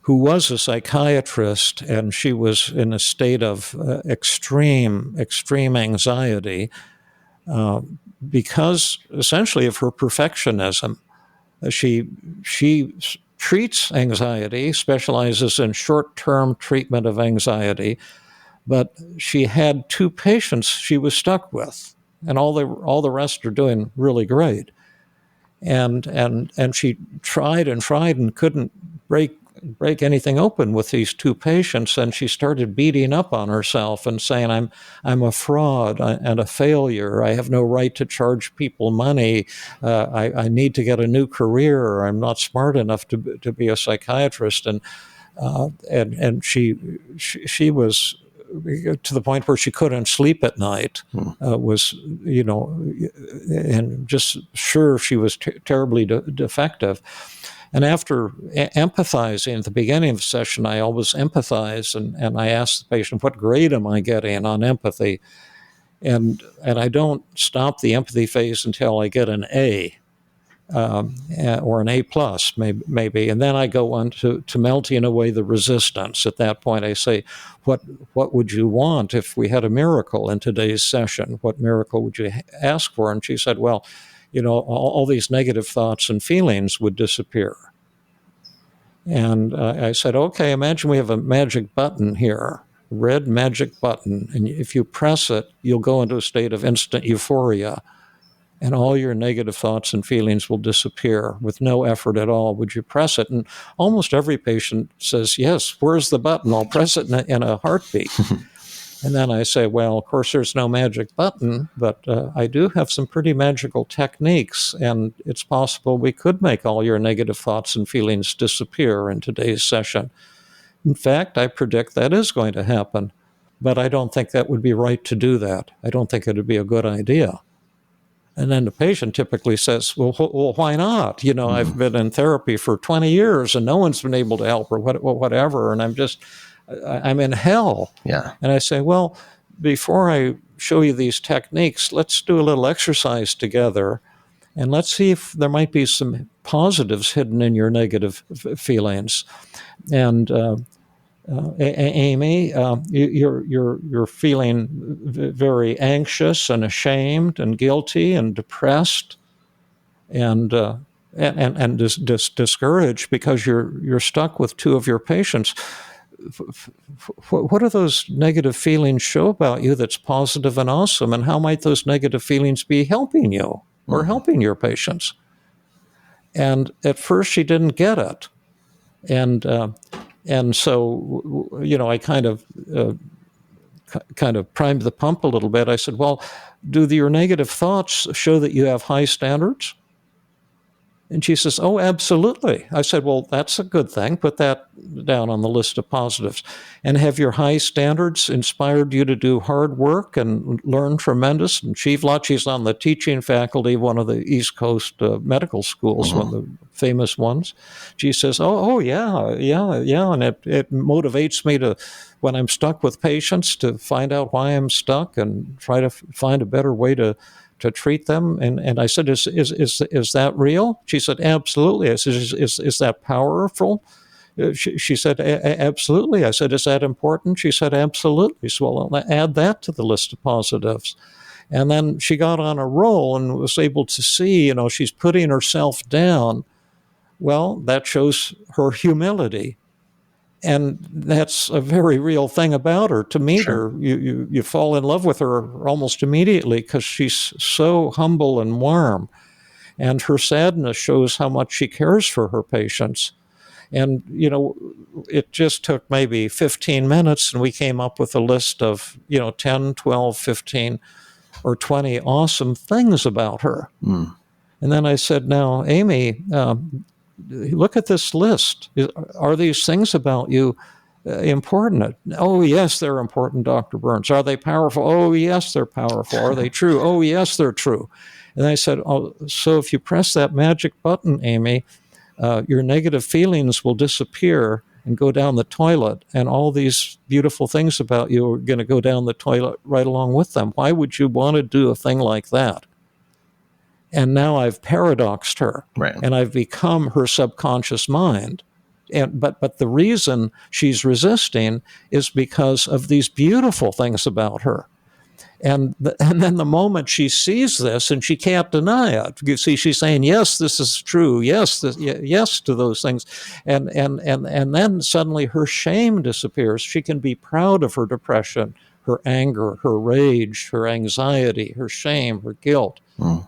who was a psychiatrist, and she was in a state of extreme anxiety because essentially of her perfectionism. She treats anxiety, specializes in short-term treatment of anxiety, but she had 2 patients she was stuck with, and all the rest are doing really great. And she tried and couldn't break anything open with these 2 patients, and she started beating up on herself and saying, I'm a fraud and a failure. I have no right to charge people money. I need to get a new career, or I'm not smart enough to be a psychiatrist. And she was to the point where she couldn't sleep at night, was, and just sure she was terribly defective. And after empathizing at the beginning of the session, I always empathize, and I ask the patient, what grade am I getting on empathy? And I don't stop the empathy phase until I get an A. Or an A plus, maybe, and then I go on to melting away the resistance. At that point, I say, "What would you want if we had a miracle in today's session? What miracle would you ask for?" And she said, "Well, all these negative thoughts and feelings would disappear." And I said, okay, imagine we have a magic button here, red magic button. And if you press it, you'll go into a state of instant euphoria. And all your negative thoughts and feelings will disappear with no effort at all. Would you press it? And almost every patient says, yes, where's the button? I'll press it in a heartbeat. And then I say, well, of course, there's no magic button, but I do have some pretty magical techniques, and it's possible we could make all your negative thoughts and feelings disappear in today's session. In fact, I predict that is going to happen, but I don't think that would be right to do that. I don't think it would be a good idea. And then the patient typically says, well, why not? I've been in therapy for 20 years and no one's been able to help or whatever. And I'm in hell. Yeah. And I say, well, before I show you these techniques, let's do a little exercise together and let's see if there might be some positives hidden in your negative feelings. And Amy, you're feeling very anxious and ashamed and guilty and depressed and discouraged because you're stuck with two of your patients. What do those negative feelings show about you that's positive and awesome, and how might those negative feelings be helping you or helping your patients? And at first, she didn't get it, and so I kind of primed the pump a little bit. I said, well, do your negative thoughts show that you have high standards? And she says, oh, absolutely. I said, well, that's a good thing. Put that down on the list of positives. And have your high standards inspired you to do hard work and learn tremendous and achieve lots? She's on the teaching faculty of one of the East Coast medical schools, one of the famous ones. She says, oh, yeah. And it motivates me to, when I'm stuck with patients, to find out why I'm stuck and try to find a better way to treat them. And I said, is that real? She said, absolutely. I said, is that powerful? She said, absolutely. I said, is that important? She said, absolutely. So I'll add that to the list of positives. And then she got on a roll and was able to see, she's putting herself down. Well, that shows her humility. And that's a very real thing about her. To meet her, you fall in love with her almost immediately because she's so humble and warm. And her sadness shows how much she cares for her patients. And, it just took maybe 15 minutes and we came up with a list of, 10, 12, 15, or 20 awesome things about her. And then I said, now, Amy, look at this list. Are these things about you important? Oh, yes, they're important, Dr. Burns. Are they powerful? Oh, yes, they're powerful. Are they true? Oh, yes, they're true. And I said, oh, so if you press that magic button, Amy, your negative feelings will disappear and go down the toilet, and all these beautiful things about you are going to go down the toilet right along with them. Why would you want to do a thing like that? And now I've paradoxed her, right, and I've become her subconscious mind. But the reason she's resisting is because of these beautiful things about her. And then the moment she sees this, and she can't deny it, you see, she's saying, yes, this is true. Yes, yes to those things. And then suddenly her shame disappears. She can be proud of her depression, her anger, her rage, her anxiety, her shame, her guilt,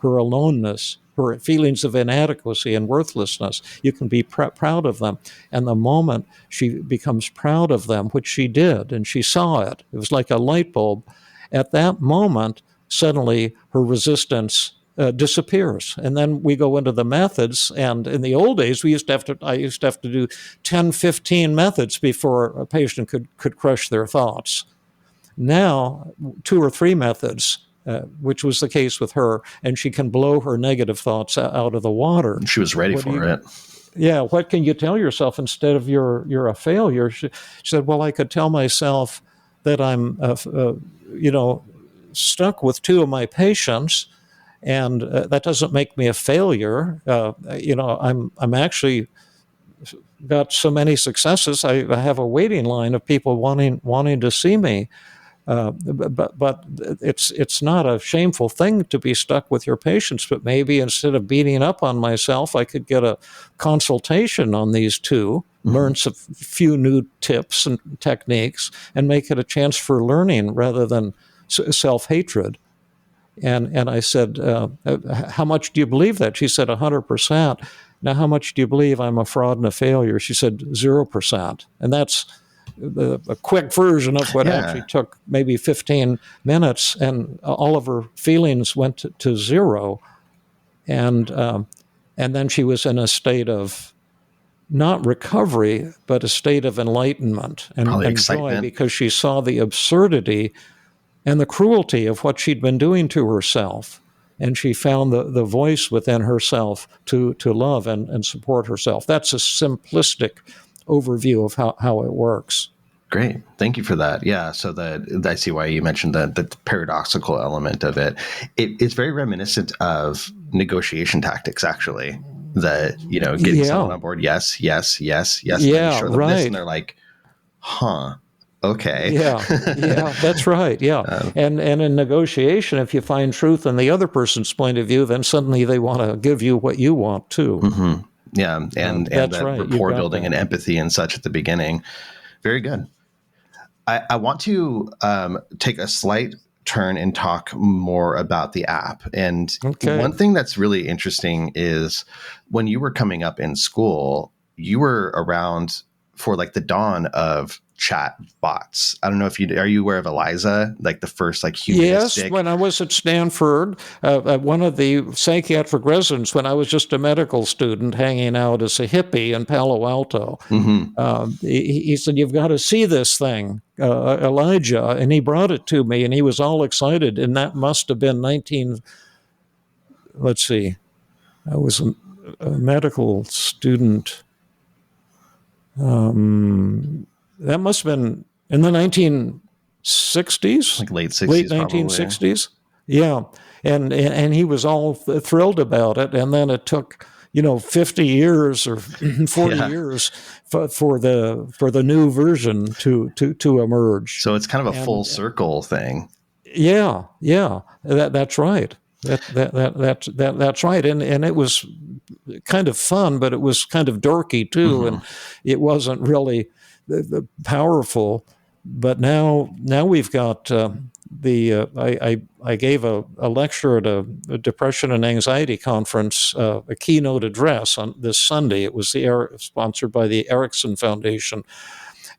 her aloneness, her feelings of inadequacy and worthlessness. You can be proud of them. And the moment she becomes proud of them, which she did, and she saw it, it was like a light bulb. At that moment, suddenly her resistance disappears. And then we go into the methods. And in the old days, I used to have to do 10, 15 methods before a patient could crush their thoughts. Now, 2 or 3 methods, which was the case with her, and she can blow her negative thoughts out of the water. She was ready for it. Yeah, what can you tell yourself instead of you're a failure? She said, well, I could tell myself that I'm, stuck with 2 of my patients, and that doesn't make me a failure. I'm actually got so many successes. I have a waiting line of people wanting to see me. But it's not a shameful thing to be stuck with your patients. But maybe instead of beating up on myself, I could get a consultation on these two, learn a few new tips and techniques, and make it a chance for learning rather than self-hatred. And I said, how much do you believe that? She said, 100%. Now, how much do you believe I'm a fraud and a failure? She said, 0%. And that's a quick version of what actually took maybe 15 minutes. And all of her feelings went to zero. And then she was in a state of not recovery, but a state of enlightenment and joy, because she saw the absurdity and the cruelty of what she'd been doing to herself. And she found the voice within herself to love and support herself. That's a simplistic overview of how it works. Great. Thank you for that. Yeah. So I see why you mentioned the paradoxical element of it. It's very reminiscent of negotiation tactics, actually. Getting someone on board. Yes, yes, yes, yes. Yeah, show them right. this, and they're like, huh. Okay. Yeah, that's right. Yeah. And in negotiation, if you find truth in the other person's point of view, then suddenly they want to give you what you want too. Mm-hmm. Yeah. And that right. rapport building and empathy and such at the beginning. Very good. I want to take a slight turn and talk more about the app. And one thing that's really interesting is when you were coming up in school, you were around for like the dawn of chat bots. I don't know if are you aware of Eliza, like the first like humanistic? Yes, when I was at Stanford, one of the psychiatric residents, when I was just a medical student hanging out as a hippie in Palo Alto, he said, "You've got to see this thing, Elijah," and he brought it to me, and he was all excited. And that must have been let's see, I was a medical student. That must have been in the 1960s, like late 60s, late 1960s. Yeah, and he was all thrilled about it. And then it took 50 years or 40 years for the new version to emerge. So it's kind of a full circle thing. Yeah, that's right. That's right. And it was kind of fun, but it was kind of dorky too, and it wasn't really powerful. But now we've got I gave a lecture at a depression and anxiety conference, a keynote address on this Sunday. It was sponsored by the Erickson Foundation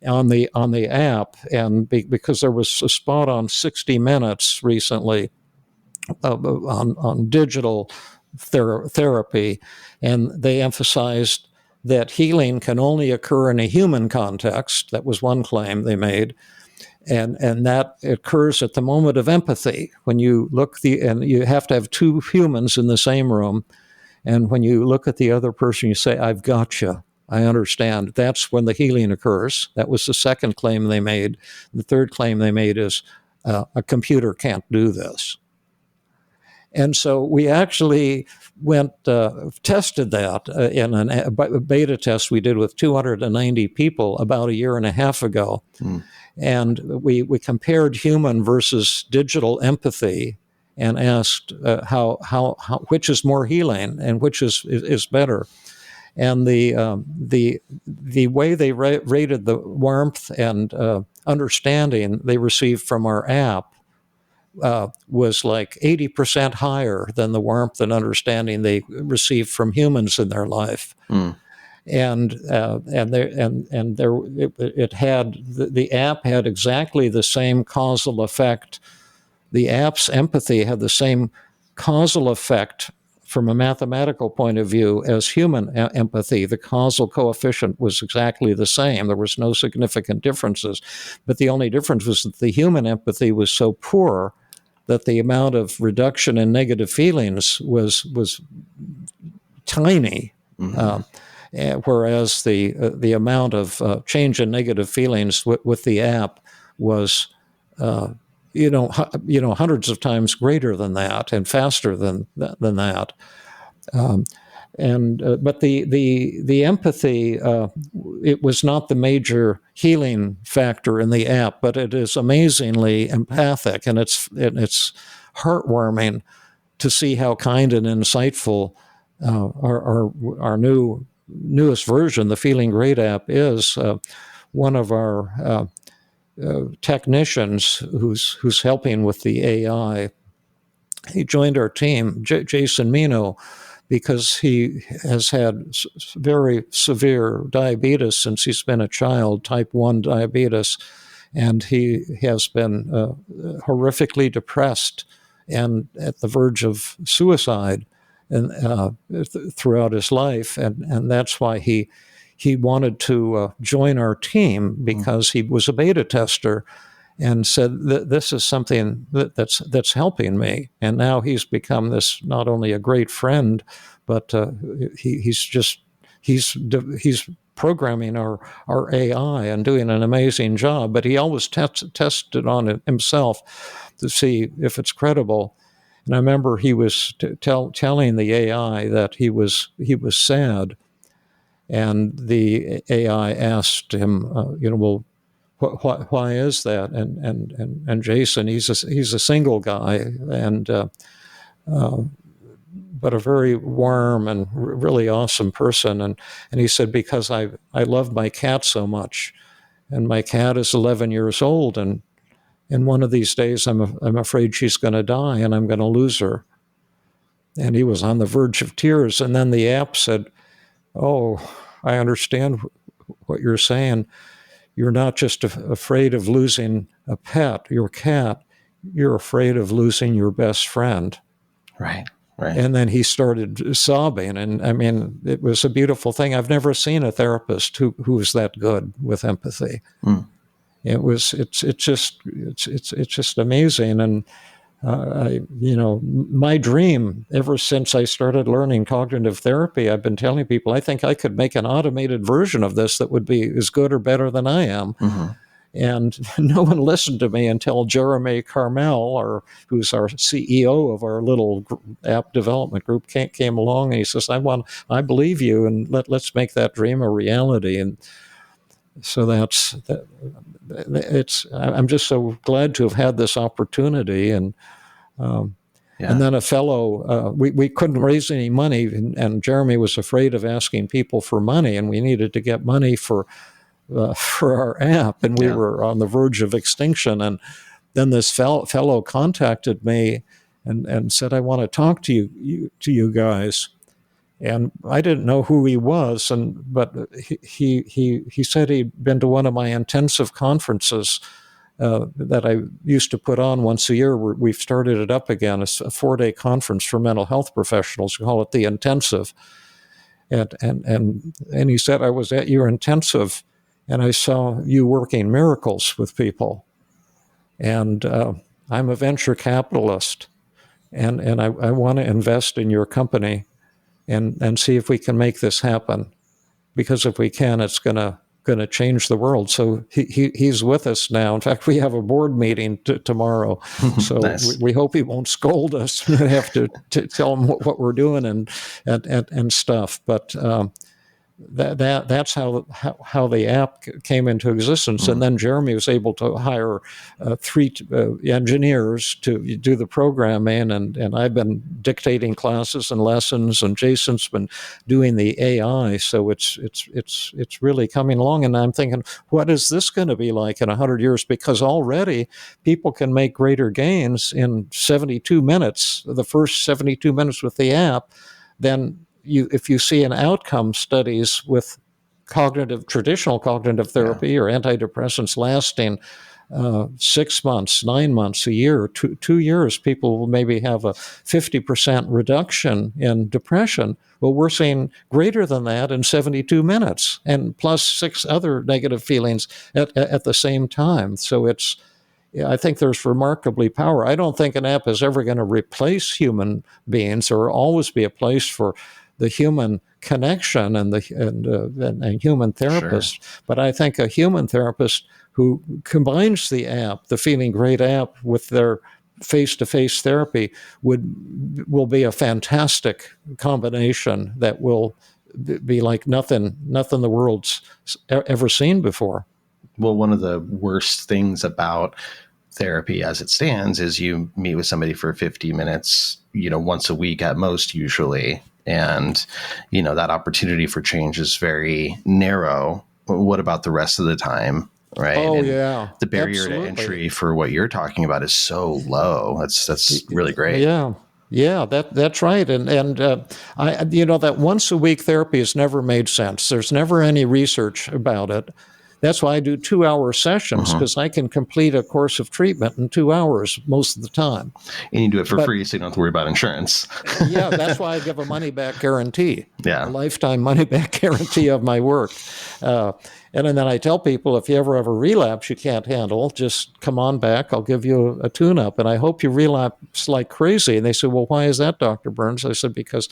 on the app, and because there was a spot on 60 Minutes recently on digital therapy, and they emphasized that healing can only occur in a human context. That was one claim they made. And that occurs at the moment of empathy, when you and you have to have two humans in the same room. And when you look at the other person, you say, "I've got you. I understand." That's when the healing occurs. That was the second claim they made. The third claim they made is a computer can't do this. And so we actually tested that in a beta test we did with 290 people about a year and a half ago. And we compared human versus digital empathy and asked which is more healing and which is better. And the way they rated the warmth and understanding they received from our app was like 80% higher than the warmth and understanding they received from humans in their life. And it had the app had exactly the same causal effect. The app's empathy had the same causal effect from a mathematical point of view as human empathy. The causal coefficient was exactly the same. There was no significant differences, but the only difference was that the human empathy was so poor that the amount of reduction in negative feelings was tiny. Whereas the amount of change in negative feelings with the app was, hundreds of times greater than that and faster than that. But the empathy, it was not the major healing factor in the app, but it is amazingly empathic, and it's heartwarming to see how kind and insightful our newest version, the Feeling Great app, is. One of our technicians who's helping with the AI, he joined our team, Jason Mino, because he has had very severe diabetes since he's been a child, type 1 diabetes, and he has been horrifically depressed and at the verge of suicide and throughout his life, and that's why he wanted to join our team, because he was a beta tester and said this is something that's helping me. And now he's become this, not only a great friend, but he's programming our AI and doing an amazing job. But he always tested on it himself to see if it's credible. And I remember he was telling the AI that he was sad, and the AI asked him, well, why is that? And Jason, he's a single guy, and but a very warm and really awesome person. And he said, because I love my cat so much, and my cat is 11 years old, and one of these days I'm afraid she's going to die, and I'm going to lose her. And he was on the verge of tears. And then the app said, "Oh, I understand what you're saying. You're not just afraid of losing a pet, your cat, you're afraid of losing your best friend." Right, right. And then he started sobbing. And I mean, it was a beautiful thing. I've never seen a therapist who was that good with empathy. It's just amazing. And my dream ever since I started learning cognitive therapy, I've been telling people, I think I could make an automated version of this that would be as good or better than I am. And no one listened to me until Jeremy Carmel, who's our CEO of our little app development group, came along, and he says, I believe you, and let's make that dream a reality. And so I'm just so glad to have had this opportunity. And and then a fellow, we couldn't raise any money, and Jeremy was afraid of asking people for money, and we needed to get money for our app, and we were on the verge of extinction. And then this fellow contacted me and said, I want to talk to you guys. And I didn't know who he was, but he said he'd been to one of my intensive conferences that I used to put on once a year. We've started it up again. It's a 4-day conference for mental health professionals. We call it the Intensive. And he said, I was at your intensive, and I saw you working miracles with people. And I'm a venture capitalist, and I want to invest in your company and see if we can make this happen. Because if we can, it's going to change the world. So he's with us now. In fact, we have a board meeting tomorrow. So nice. we hope he won't scold us. We have to tell him what we're doing and stuff. But that's how the app came into existence. And then Jeremy was able to hire 3 engineers to do the programming, and I've been dictating classes and lessons, and Jason's been doing the AI. So it's really coming along. And I'm thinking, what is this going to be like in 100 years? Because already people can make greater gains in 72 minutes, the first 72 minutes with the app, than if you see in outcome studies with traditional cognitive therapy or antidepressants lasting 6 months, 9 months, a year, 2 years, people will maybe have a 50% reduction in depression. Well, we're seeing greater than that in 72 minutes, and plus 6 other negative feelings at the same time. So I think there's remarkably power. I don't think an app is ever going to replace human beings or always be a place for the human connection and human therapist. Sure. But I think a human therapist who combines the app, the Feeling Great app, with their face-to-face therapy will be a fantastic combination that will be like nothing the world's ever seen before. Well, one of the worst things about therapy as it stands is you meet with somebody for 50 minutes, once a week at most, usually. And, that opportunity for change is very narrow. What about the rest of the time? Right. Oh, And yeah, the barrier to absolutely. entry for what you're talking about is so low. That's really great. Yeah. Yeah, that's right, and I, that once a week therapy has never made sense. There's never any research about it. That's why I do 2 hour sessions, Mm-hmm. because I can complete a course of treatment in 2 hours most of the time. And you do it for But free, so you don't have to worry about insurance. yeah, that's why I give a money back guarantee, a Yeah. lifetime money back guarantee of my work. Uh, and then I tell people, if you ever have a relapse you can't handle, just come on back. I'll give you a tune up. And I hope you relapse like crazy. And they say, well, why is that, Dr. Burns? I said, because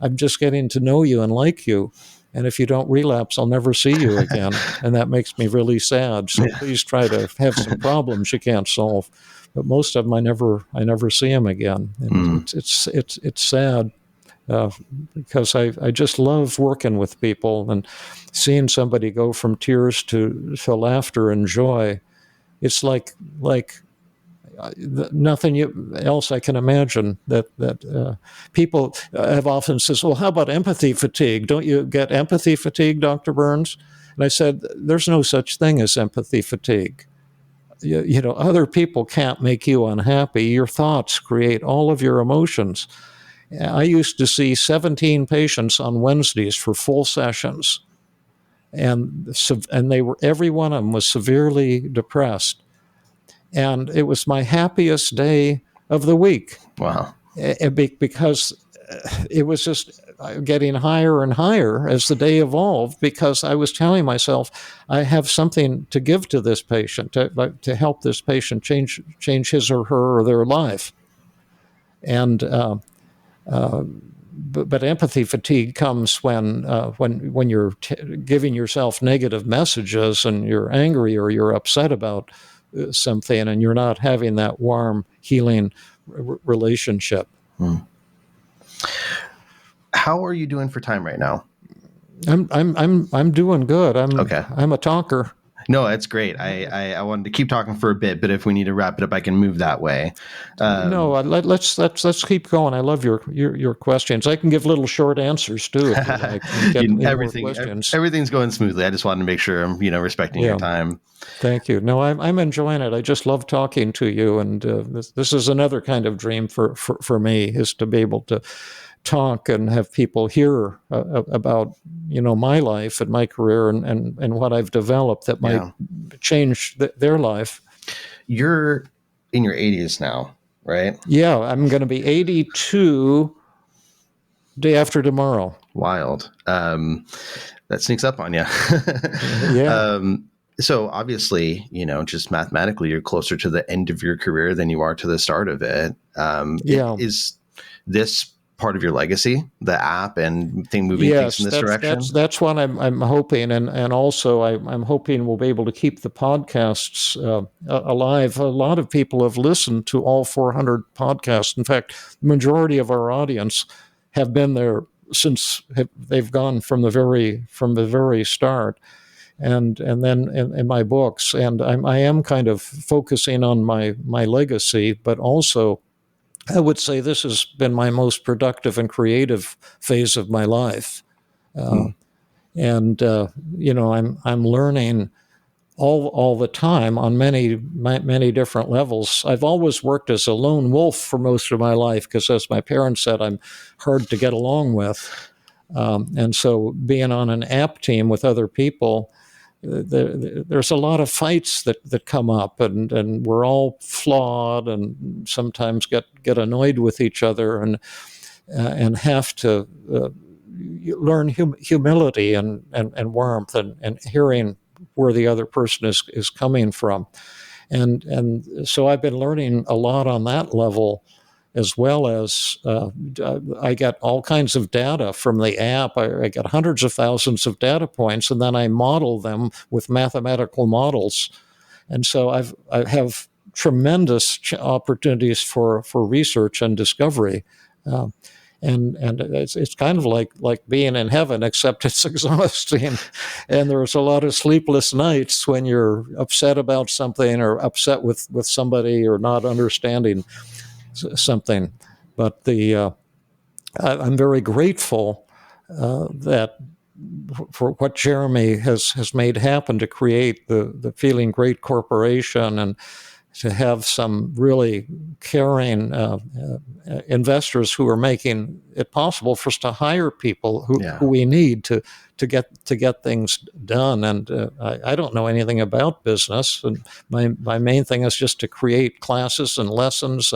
I'm just getting to know you and like you. And if you don't relapse, I'll never see you again. And that makes me really sad. So please try to have some problems you can't solve. But most of them, I never see them again. And it's sad. Because I just love working with people and seeing somebody go from tears to laughter and joy. It's like nothing else I can imagine. That people have often says, "Well, how about empathy fatigue? Don't you get empathy fatigue, Dr. Burns?" And I said, "There's no such thing as empathy fatigue. Other people can't make you unhappy. Your thoughts create all of your emotions." I used to see 17 patients on Wednesdays for full sessions, and they were, every one of them was severely depressed, and it was my happiest day of the week. Wow. Because it was just getting higher and higher as the day evolved, because I was telling myself I have something to give to this patient, to help this patient change his or her or their life. And but empathy fatigue comes when you're giving yourself negative messages and you're angry or you're upset about something, and you're not having that warm, healing relationship. How are you doing for time right now? I'm doing good. Okay. I'm a talker. No, that's great. I wanted to keep talking for a bit, but if we need to wrap it up, I can move that way. No, let's keep going. I love your questions. I can give little short answers too if you like. Get more questions. Everything's going smoothly. I just wanted to make sure I'm, respecting your time. Thank you. No, I'm enjoying it. I just love talking to you, and this is another kind of dream for me, is to be able to talk and have people hear about my life and my career and what I've developed that might change their life. You're in your 80s now, right? Yeah, I'm going to be 82 day after tomorrow. Wild. That sneaks up on you. Yeah. So obviously, just mathematically, you're closer to the end of your career than you are to the start of it. Is this part of your legacy, the app and moving things in this direction? That's what I'm hoping, and also I'm hoping we'll be able to keep the podcasts alive. A lot of people have listened to all 400 podcasts. In fact, the majority of our audience have been there since they've gone from the very start. And then in my books, and I am kind of focusing on my legacy, but also I would say this has been my most productive and creative phase of my life. And I'm learning all the time on many different levels. I've always worked as a lone wolf for most of my life because, as my parents said, I'm hard to get along with. And so being on an app team with other people, there's a lot of fights that come up, and we're all flawed and sometimes get annoyed with each other and have to learn humility and warmth and hearing where the other person is coming from. And so I've been learning a lot on that level, as well as I get all kinds of data from the app. I get hundreds of thousands of data points, and then I model them with mathematical models. And so I have tremendous opportunities for research and discovery. and it's kind of like being in heaven, except it's exhausting, and there's a lot of sleepless nights when you're upset about something or upset with somebody or not understanding something. But I'm very grateful that for what Jeremy has made happen to create the Feeling Great Corporation, and to have some really caring investors who are making it possible for us to hire people who we need to get things done. And I don't know anything about business, and my main thing is just to create classes and lessons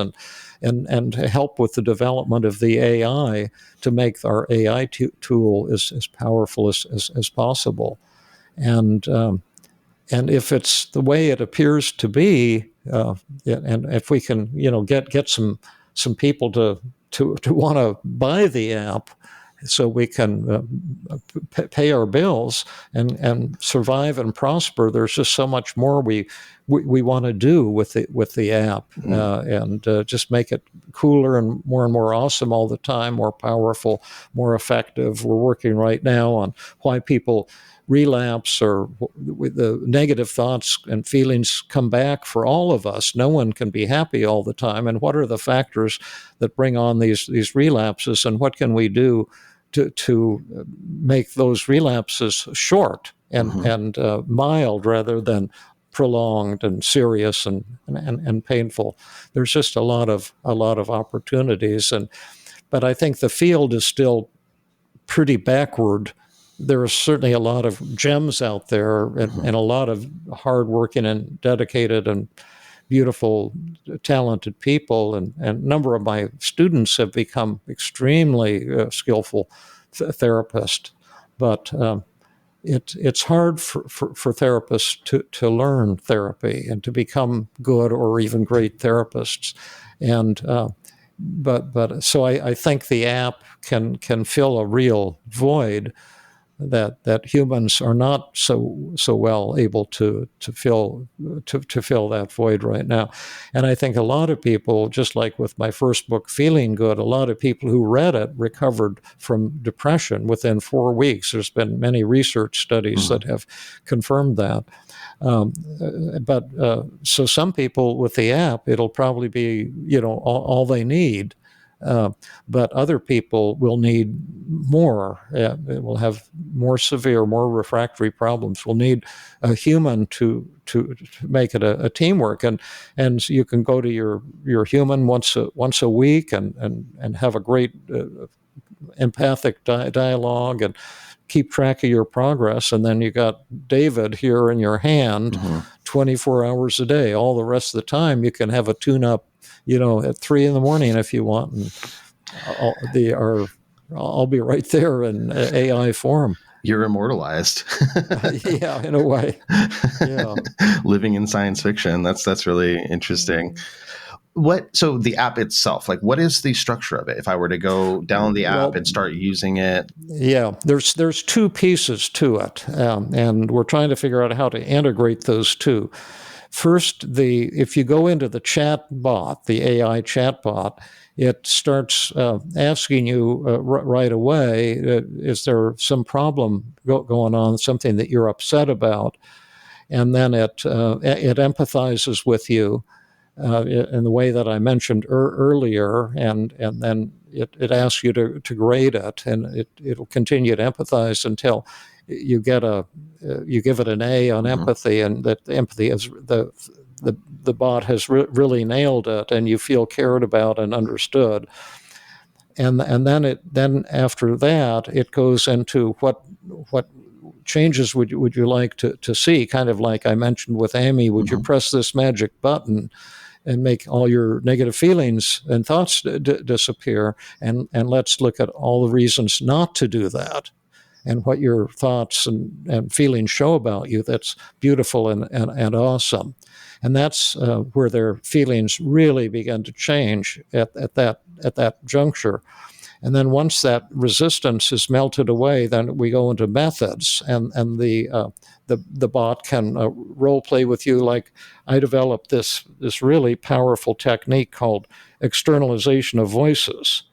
and help with the development of the AI to make our AI tool as powerful as possible. And if it's the way it appears to be, and if we can, get some people to want to buy the app, so we can pay our bills and survive and prosper. There's just so much more we want to do with the app, and just make it cooler and more awesome all the time, more powerful, more effective. We're working right now on why people relapse, or the negative thoughts and feelings come back for all of us. No one can be happy all the time. And what are the factors that bring on these relapses, and what can we do to make those relapses short and mild rather than prolonged and serious and painful? There's just a lot of opportunities, but I think the field is still pretty backward. There are certainly a lot of gems out there, and a lot of hardworking and dedicated and beautiful, talented people. And a number of my students have become extremely skillful therapists. But it's hard for therapists to learn therapy and to become good or even great therapists. And but so I think the app can fill a real void that humans are not so well able to fill that void right now. And I think a lot of people, just like with my first book, Feeling Good, a lot of people who read it recovered from depression within 4 weeks. There's been many research studies that have confirmed that. So some people with the app, it'll probably be all they need. But other people will need more. Will have more severe, more refractory problems. Will need a human to make it a teamwork. And you can go to your human once a week and have a great empathic dialogue and keep track of your progress. And then you got David here in your hand 24 hours a day. All the rest of the time you can have a tune-up at 3 a.m. if you want, and I'll be right there in AI form. You're immortalized. Yeah, in a way. Yeah. Living in science fiction. That's really interesting. So the app itself, like, what is the structure of it? If I were to go down the app and start using it? Yeah, there's 2 pieces to it, and we're trying to figure out how to integrate those two. First, if you go into the chat bot, the AI chat bot, it starts asking you right away, is there some problem going on, something that you're upset about? And then it empathizes with you in the way that I mentioned earlier, and then it asks you to grade it, and it'll continue to empathize until you give it an A on empathy, and that empathy is the bot has really nailed it, and you feel cared about and understood. And then after that, it goes into what changes would you like to see? Kind of like I mentioned with Amy, would you press this magic button and make all your negative feelings and thoughts disappear? And let's look at all the reasons not to do that, and what your thoughts and feelings show about you that's beautiful and awesome. And that's where their feelings really begin to change at that juncture. And then once that resistance is melted away, then we go into methods, and the bot can role play with you. Like, I developed this really powerful technique called externalization of voices.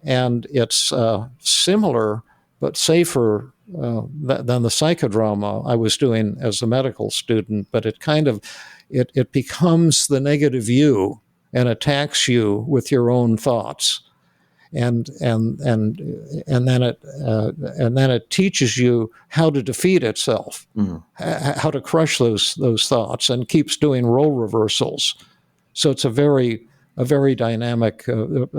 And it's similar but safer than the psychodrama I was doing as a medical student. But it kind of it becomes the negative you and attacks you with your own thoughts, and then it teaches you how to defeat itself, how to crush those thoughts, and keeps doing role reversals. So it's a very dynamic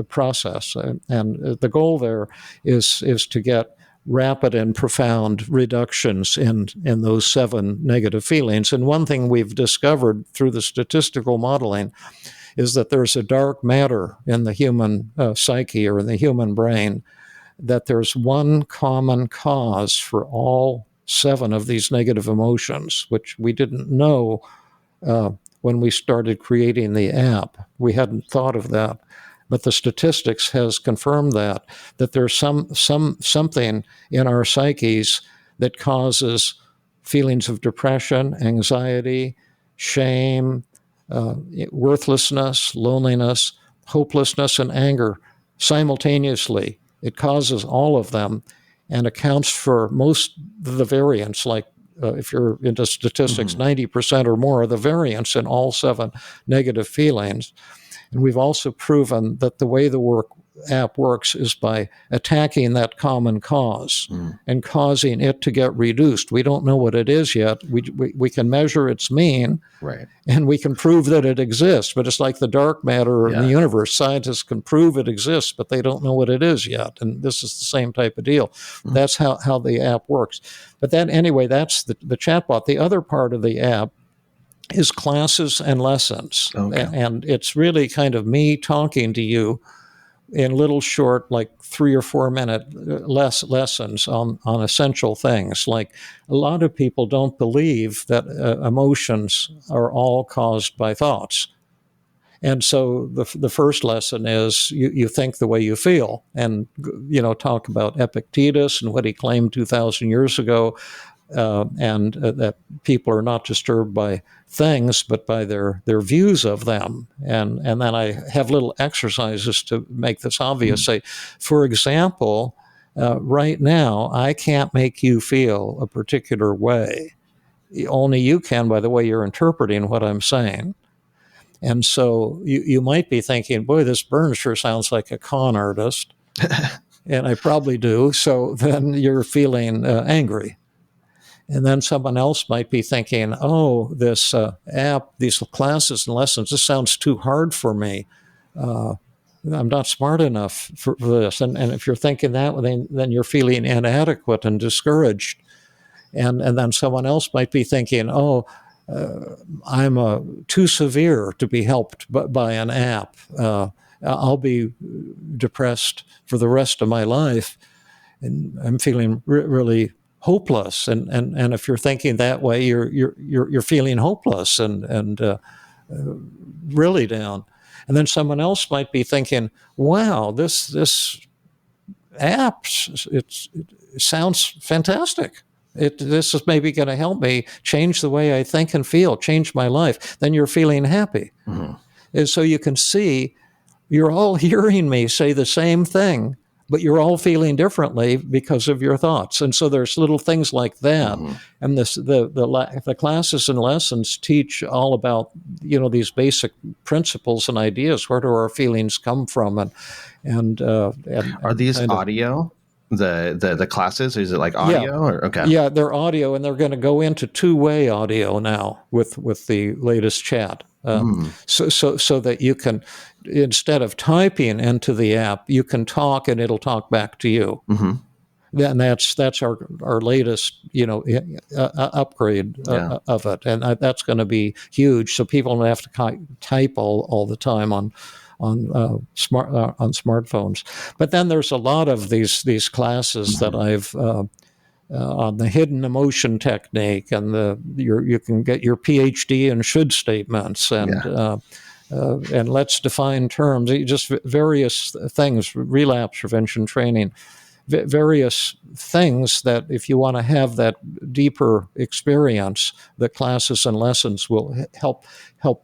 process, and the goal there is to get rapid and profound reductions in those 7 negative feelings. And one thing we've discovered through the statistical modeling is that there's a dark matter in the human psyche, or in the human brain, that there's one common cause for all 7 of these negative emotions, which we didn't know when we started creating the app. We hadn't thought of that. But the statistics has confirmed that there's something in our psyches that causes feelings of depression, anxiety, shame, worthlessness, loneliness, hopelessness, and anger simultaneously. It causes all of them and accounts for most of the variance, like if you're into statistics, 90% or more of the variance in all 7 negative feelings. And we've also proven that the way the app works is by attacking that common cause and causing it to get reduced. We don't know what it is yet. We can measure its mean, Right. and we can prove that it exists. But it's like the dark matter in the universe. Scientists can prove it exists, but they don't know what it is yet. And this is the same type of deal. That's how the app works. But then, anyway, that's the chatbot. The other part of the app is classes and lessons. Okay. And it's really kind of me talking to you in little short, like 3 or 4 minute lessons on essential things. Like, a lot of people don't believe that emotions are all caused by thoughts. And so the first lesson is you think the way you feel, and talk about Epictetus and what he claimed 2,000 years ago, and that people are not disturbed by things, but by their views of them. And then I have little exercises to make this obvious. Say, for example, right now, I can't make you feel a particular way. Only you can, by the way you're interpreting what I'm saying. And so you might be thinking, boy, this Burns sure sounds like a con artist. And I probably do. So then you're feeling angry. And then someone else might be thinking, oh, this app, these classes and lessons, this sounds too hard for me. I'm not smart enough for this. And if you're thinking that, then you're feeling inadequate and discouraged. And then someone else might be thinking, oh, I'm too severe to be helped by an app. I'll be depressed for the rest of my life. And I'm feeling really hopeless. And if you're thinking that way, you're feeling hopeless and really down. And then someone else might be thinking, wow, this app, it sounds fantastic. This is maybe going to help me change the way I think and feel, change my life. Then you're feeling happy. And so you can see you're all hearing me say the same thing, but you're all feeling differently because of your thoughts. And so there's little things like that. And the classes and lessons teach all about, these basic principles and ideas. Where do our feelings come from? And are these audio? The classes, is it like audio? Or okay? Yeah, they're audio, and they're going to go into 2-way audio now with the latest chat. So that you can, instead of typing into the app, you can talk and it'll talk back to you. Then that's our latest upgrade of it, and that's going to be huge. So people don't have to type all the time on smartphones. But then there's a lot of these classes that I've on the hidden emotion technique, and you can get your PhD in should statements, and let's define terms. Just various things, relapse prevention training, various things that if you want to have that deeper experience, the classes and lessons will help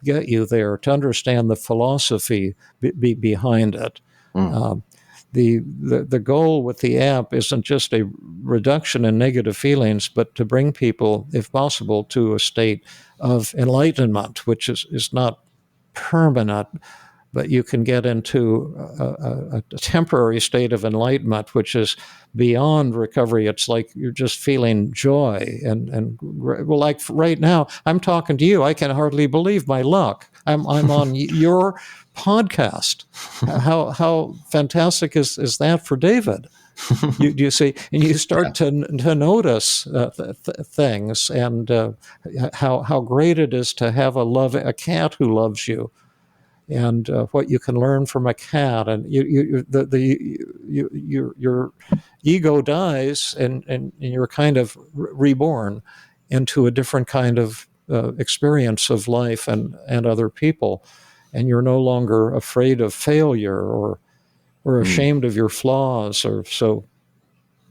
get you there to understand the philosophy behind it. the goal with the app isn't just a reduction in negative feelings, but to bring people, if possible, to a state of enlightenment, which is not permanent, but you can get into a temporary state of enlightenment, which is beyond recovery. It's like you're just feeling joy. And well, like right now, I'm talking to you. I can hardly believe my luck. I'm on your podcast. How fantastic is that for David? You see, and you start to notice things, and how great it is to have a cat who loves you, and what you can learn from a cat, and your ego dies, and you're kind of reborn into a different kind of experience of life and other people, and you're no longer afraid of failure or ashamed of your flaws or so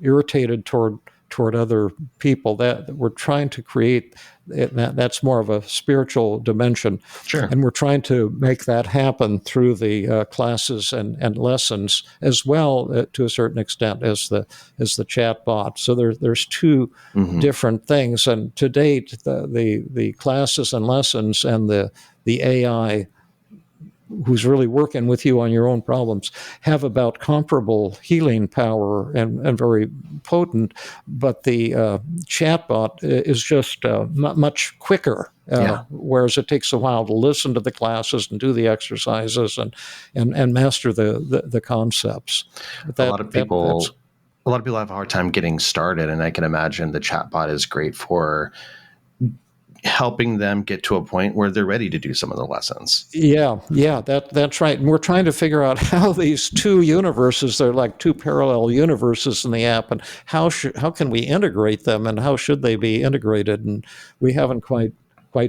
irritated toward other people. That we're trying to create, that's more of a spiritual dimension. Sure. And we're trying to make that happen through the classes and lessons, as well, to a certain extent, as the chat bot. So there's two different things. And to date, the classes and lessons and the AI, who's really working with you on your own problems, have about comparable healing power and very potent, but the chatbot is just much quicker, whereas it takes a while to listen to the classes and do the exercises and master the concepts. A lot of people have a hard time getting started, and I can imagine the chatbot is great for helping them get to a point where they're ready to do some of the lessons. Yeah, that's right. And we're trying to figure out how these two universes, they're like two parallel universes in the app, and how can we integrate them, and how should they be integrated? And we haven't quite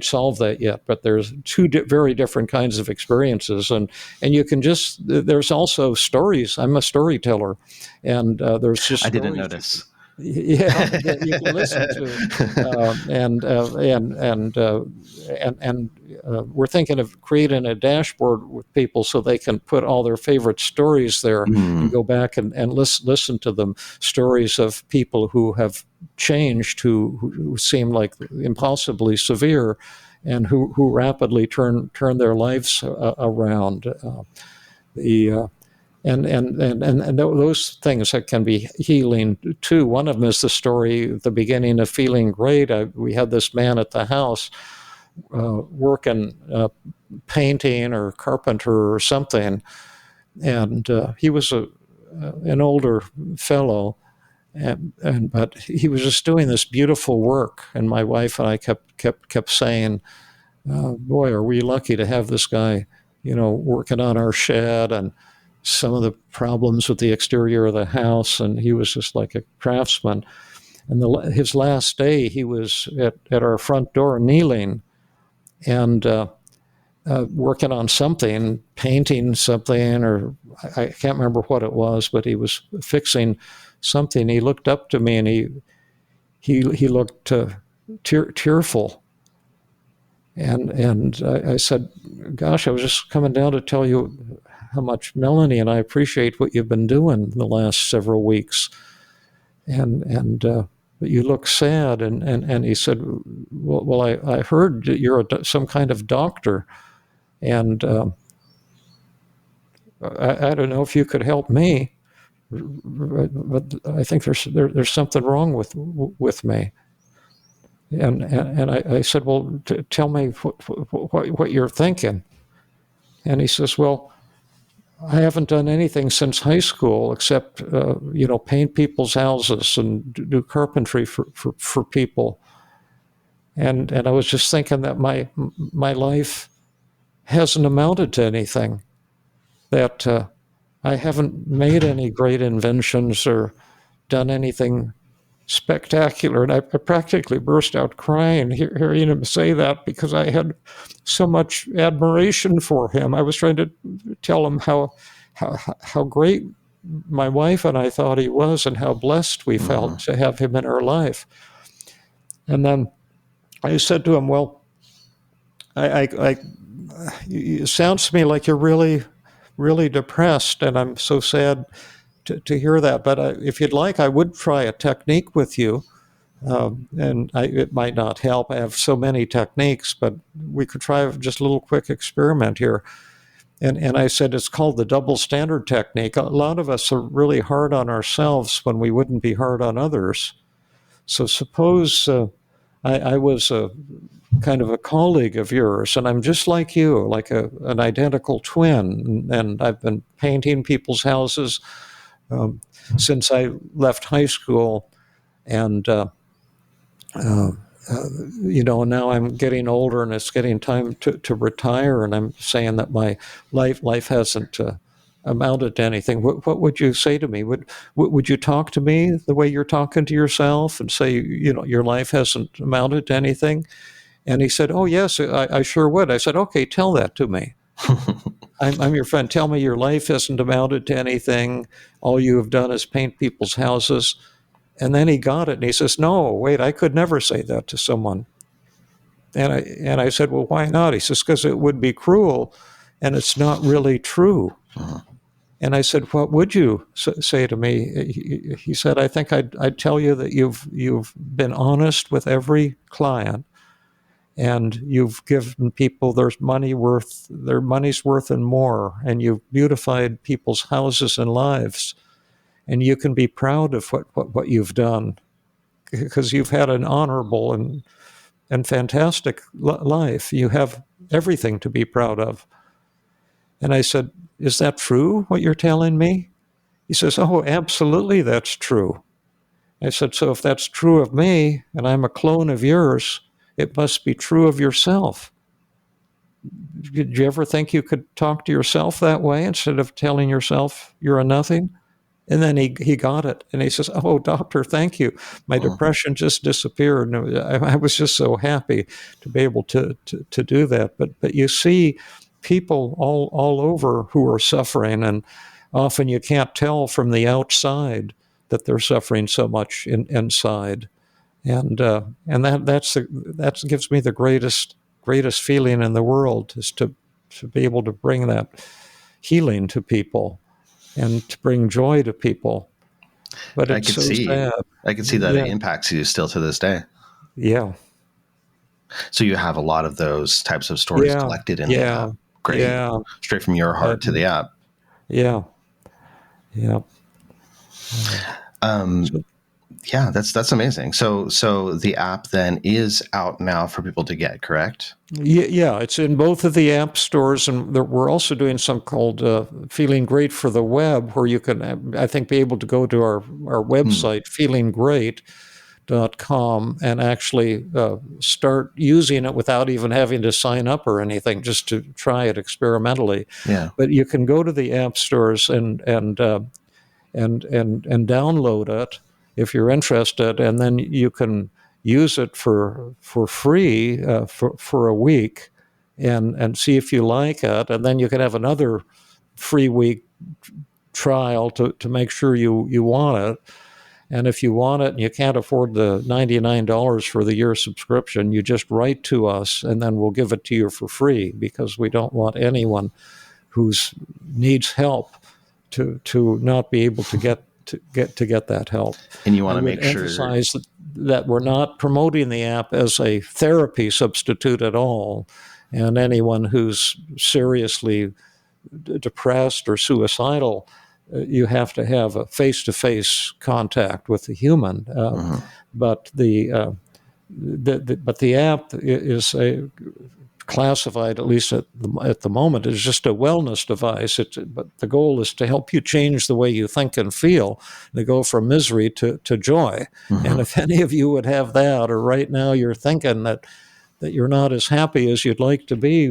solved that yet, but there's two very different kinds of experiences, and you can there's also stories. I'm a storyteller, and there's just I didn't notice. Yeah, that you can listen to, and we're thinking of creating a dashboard with people so they can put all their favorite stories there and go back and listen to them. Stories of people who have changed, who seem like impossibly severe, and who rapidly turn their lives around. And those things that can be healing too. One of them is the story at the beginning of Feeling Great. We had this man at the house working, painting or carpenter or something, and he was an older fellow, but he was just doing this beautiful work. And my wife and I kept saying, "Boy, are we lucky to have this guy, working on our shed and some of the problems with the exterior of the house." And he was just like a craftsman. And his last day, he was at our front door kneeling and working on something, painting something, or I can't remember what it was, but he was fixing something. He looked up to me, and he looked tearful. And I said, "Gosh, I was just coming down to tell you how much Melanie and I appreciate what you've been doing the last several weeks. And but you look sad." And he said, well, I heard that you're some kind of doctor, and I don't know if you could help me, but I think there's something wrong with me. And I said, "Well, tell me what you're thinking." And he says, "Well, I haven't done anything since high school except, paint people's houses and do carpentry for people. And I was just thinking that my life hasn't amounted to anything, that I haven't made any great inventions or done anything spectacular." And I practically burst out crying hearing him say that, because I had so much admiration for him. I was trying to tell him how great my wife and I thought he was, and how blessed we felt to have him in our life. And then I said to him, "Well, it sounds to me like you're really, really depressed, and I'm so sad to hear that. But if you'd like, I would try a technique with you. It might not help. I have so many techniques, but we could try just a little quick experiment here. And I said, it's called the double standard technique. A lot of us are really hard on ourselves when we wouldn't be hard on others. So suppose I was a kind of a colleague of yours, and I'm just like you, like an identical twin. And I've been painting people's houses since I left high school. And now I'm getting older, and it's getting time to retire, and I'm saying that my life hasn't amounted to anything. What would you say to me? Would you talk to me the way you're talking to yourself and say, your life hasn't amounted to anything? And he said, oh, yes, I sure would. I said, okay, tell that to me. I'm your friend. Tell me your life hasn't amounted to anything. All you have done is paint people's houses. And then he got it, and he says, no, wait, I could never say that to someone. And I said, well, why not? He says, because it would be cruel, and it's not really true. Uh-huh. And I said, what would you say to me? He said, I think I'd tell you that you've been honest with every client, and you've given people their money's worth and more, and you've beautified people's houses and lives. And you can be proud of what you've done, because you've had an honorable and fantastic life. You have everything to be proud of. And I said, is that true, what you're telling me? He says, oh, absolutely, that's true. I said, so if that's true of me, and I'm a clone of yours, it must be true of yourself. Did you ever think you could talk to yourself that way instead of telling yourself you're a nothing? And then he got it, and he says, oh, doctor, thank you. My depression just disappeared. And I was just so happy to be able to do that. But you see people all over who are suffering, and often you can't tell from the outside that they're suffering so much inside. And that gives me the greatest feeling in the world, is to be able to bring that healing to people and to bring joy to people. But it's so sad. I could see that it impacts you still to this day. Yeah. So you have a lot of those types of stories collected in the app. Great. Yeah. Straight from your heart to the app. Yeah. Yeah. Yeah, that's amazing. So the app then is out now for people to get, correct? Yeah, it's in both of the app stores, and we're also doing something called Feeling Great for the Web, where you can, I think, be able to go to our website, feelinggreat.com, and actually start using it without even having to sign up or anything, just to try it experimentally. Yeah. But you can go to the app stores and download it if you're interested, and then you can use it for free for a week and see if you like it, and then you can have another free week trial to make sure you want it. And if you want it and you can't afford the $99 for the year subscription, you just write to us, and then we'll give it to you for free, because we don't want anyone who needs help to not be able to get that help. And you want to make sure emphasize that we're not promoting the app as a therapy substitute at all. And anyone who's seriously depressed or suicidal, you have to have a face-to-face contact with the human. But the app is classified, at least at the moment, as just a wellness device. But the goal is to help you change the way you think and feel, to go from misery to joy. And if any of you would have that, or right now you're thinking that you're not as happy as you'd like to be,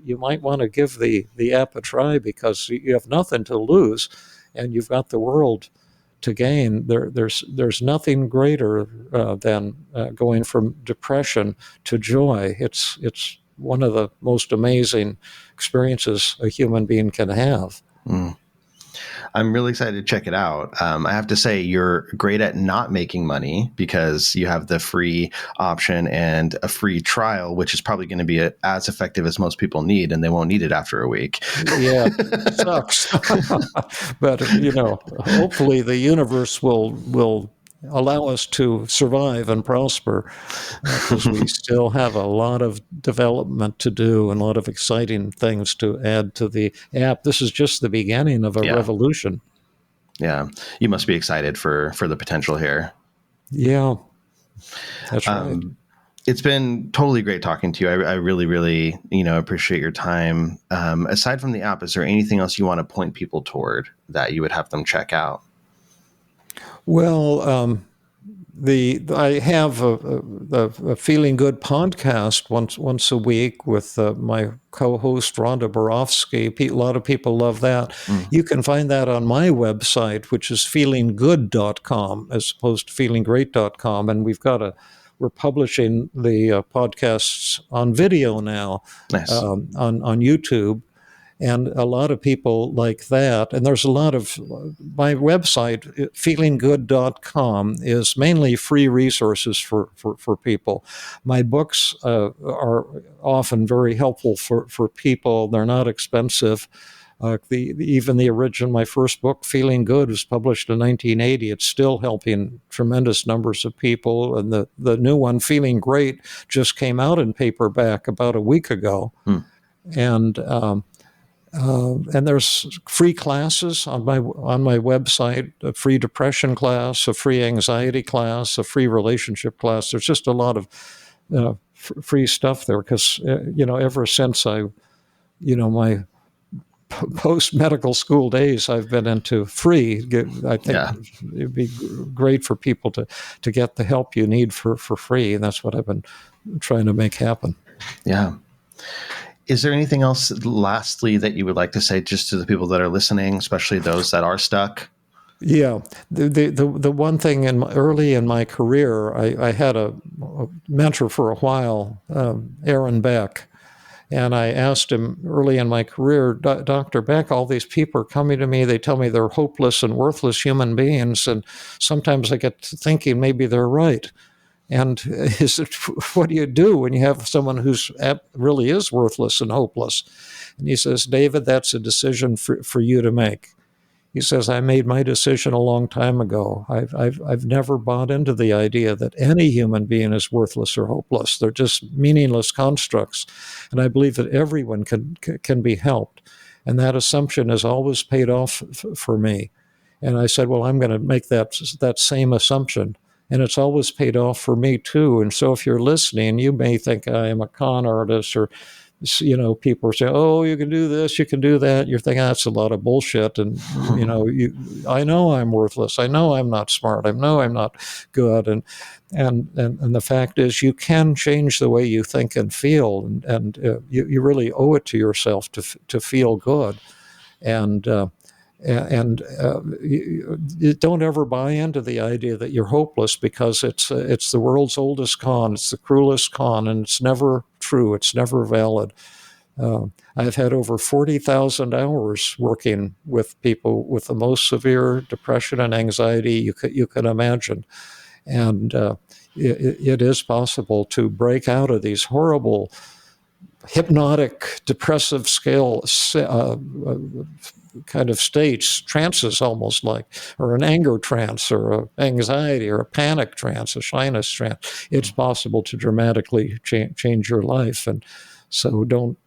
you might want to give the app a try, because you have nothing to lose, and you've got the world to gain. There's nothing greater than going from depression to joy. It's one of the most amazing experiences a human being can have. I'm really excited to check it out. I have to say, you're great at not making money because you have the free option and a free trial, which is probably going to be as effective as most people need, and they won't need it after a week. Yeah, it sucks. But hopefully the universe will allow us to survive and prosper, because we still have a lot of development to do and a lot of exciting things to add to the app. This is just the beginning of a Yeah. revolution. Yeah. You must be excited for the potential here. Yeah, that's right. It's been totally great talking to you. I really, really, appreciate your time. Aside from the app, is there anything else you want to point people toward that you would have them check out? Well, I have a Feeling Good podcast once a week with my co-host Rhonda Borofsky. A lot of people love that. You can find that on my website, which is feelinggood.com, as opposed to feelinggreat.com. And we're publishing the podcasts on video now, Nice. on YouTube. And a lot of people like that. And there's a lot of my website, feelinggood.com, is mainly free resources for people. My books are often very helpful for people. They're not expensive. Even the original, my first book, Feeling Good, was published in 1980. It's still helping tremendous numbers of people. And the new one, Feeling Great, just came out in paperback about a week ago. And there's free classes on my website: a free depression class, a free anxiety class, a free relationship class. There's just a lot of free stuff there, because ever since my post medical school days, I've been into free. I think it'd be great for people to get the help you need for free, and that's what I've been trying to make happen. Yeah. Is there anything else, lastly, that you would like to say just to the people that are listening, especially those that are stuck? Yeah, the one thing early in my career, I had a mentor for a while, Aaron Beck, and I asked him early in my career, Dr. Beck, all these people are coming to me. They tell me they're hopeless and worthless human beings, and sometimes I get to thinking maybe they're right. And what do you do when you have someone who's really is worthless and hopeless? And he says, David, that's a decision for you to make. He says, I made my decision a long time ago. I've never bought into the idea that any human being is worthless or hopeless. They're just meaningless constructs. And I believe that everyone can be helped. And that assumption has always paid off for me. And I said, well, I'm going to make that same assumption. And it's always paid off for me, too. And so if you're listening, you may think I am a con artist, or, people are saying, oh, you can do this, you can do that. You're thinking that's a lot of bullshit. And, I know I'm worthless. I know I'm not smart. I know I'm not good. And the fact is, you can change the way you think and feel. And you really owe it to yourself to feel good. And you don't ever buy into the idea that you're hopeless, because it's the world's oldest con. It's the cruelest con, and it's never true. It's never valid. I've had over 40,000 hours working with people with the most severe depression and anxiety you can imagine, and it is possible to break out of these horrible hypnotic, depressive kind of states, trances almost like, or an anger trance, or an anxiety, or a panic trance, a shyness trance. It's possible to dramatically change your life. And so don't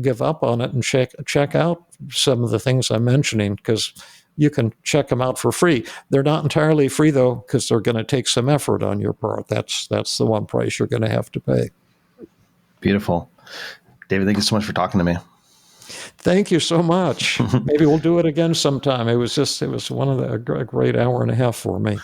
give up on it, and check out some of the things I'm mentioning, because you can check them out for free. They're not entirely free, though, because they're going to take some effort on your part. That's the one price you're going to have to pay. Beautiful. David, thank you so much for talking to me. Thank you so much. Maybe we'll do it again sometime. It was a great hour and a half for me.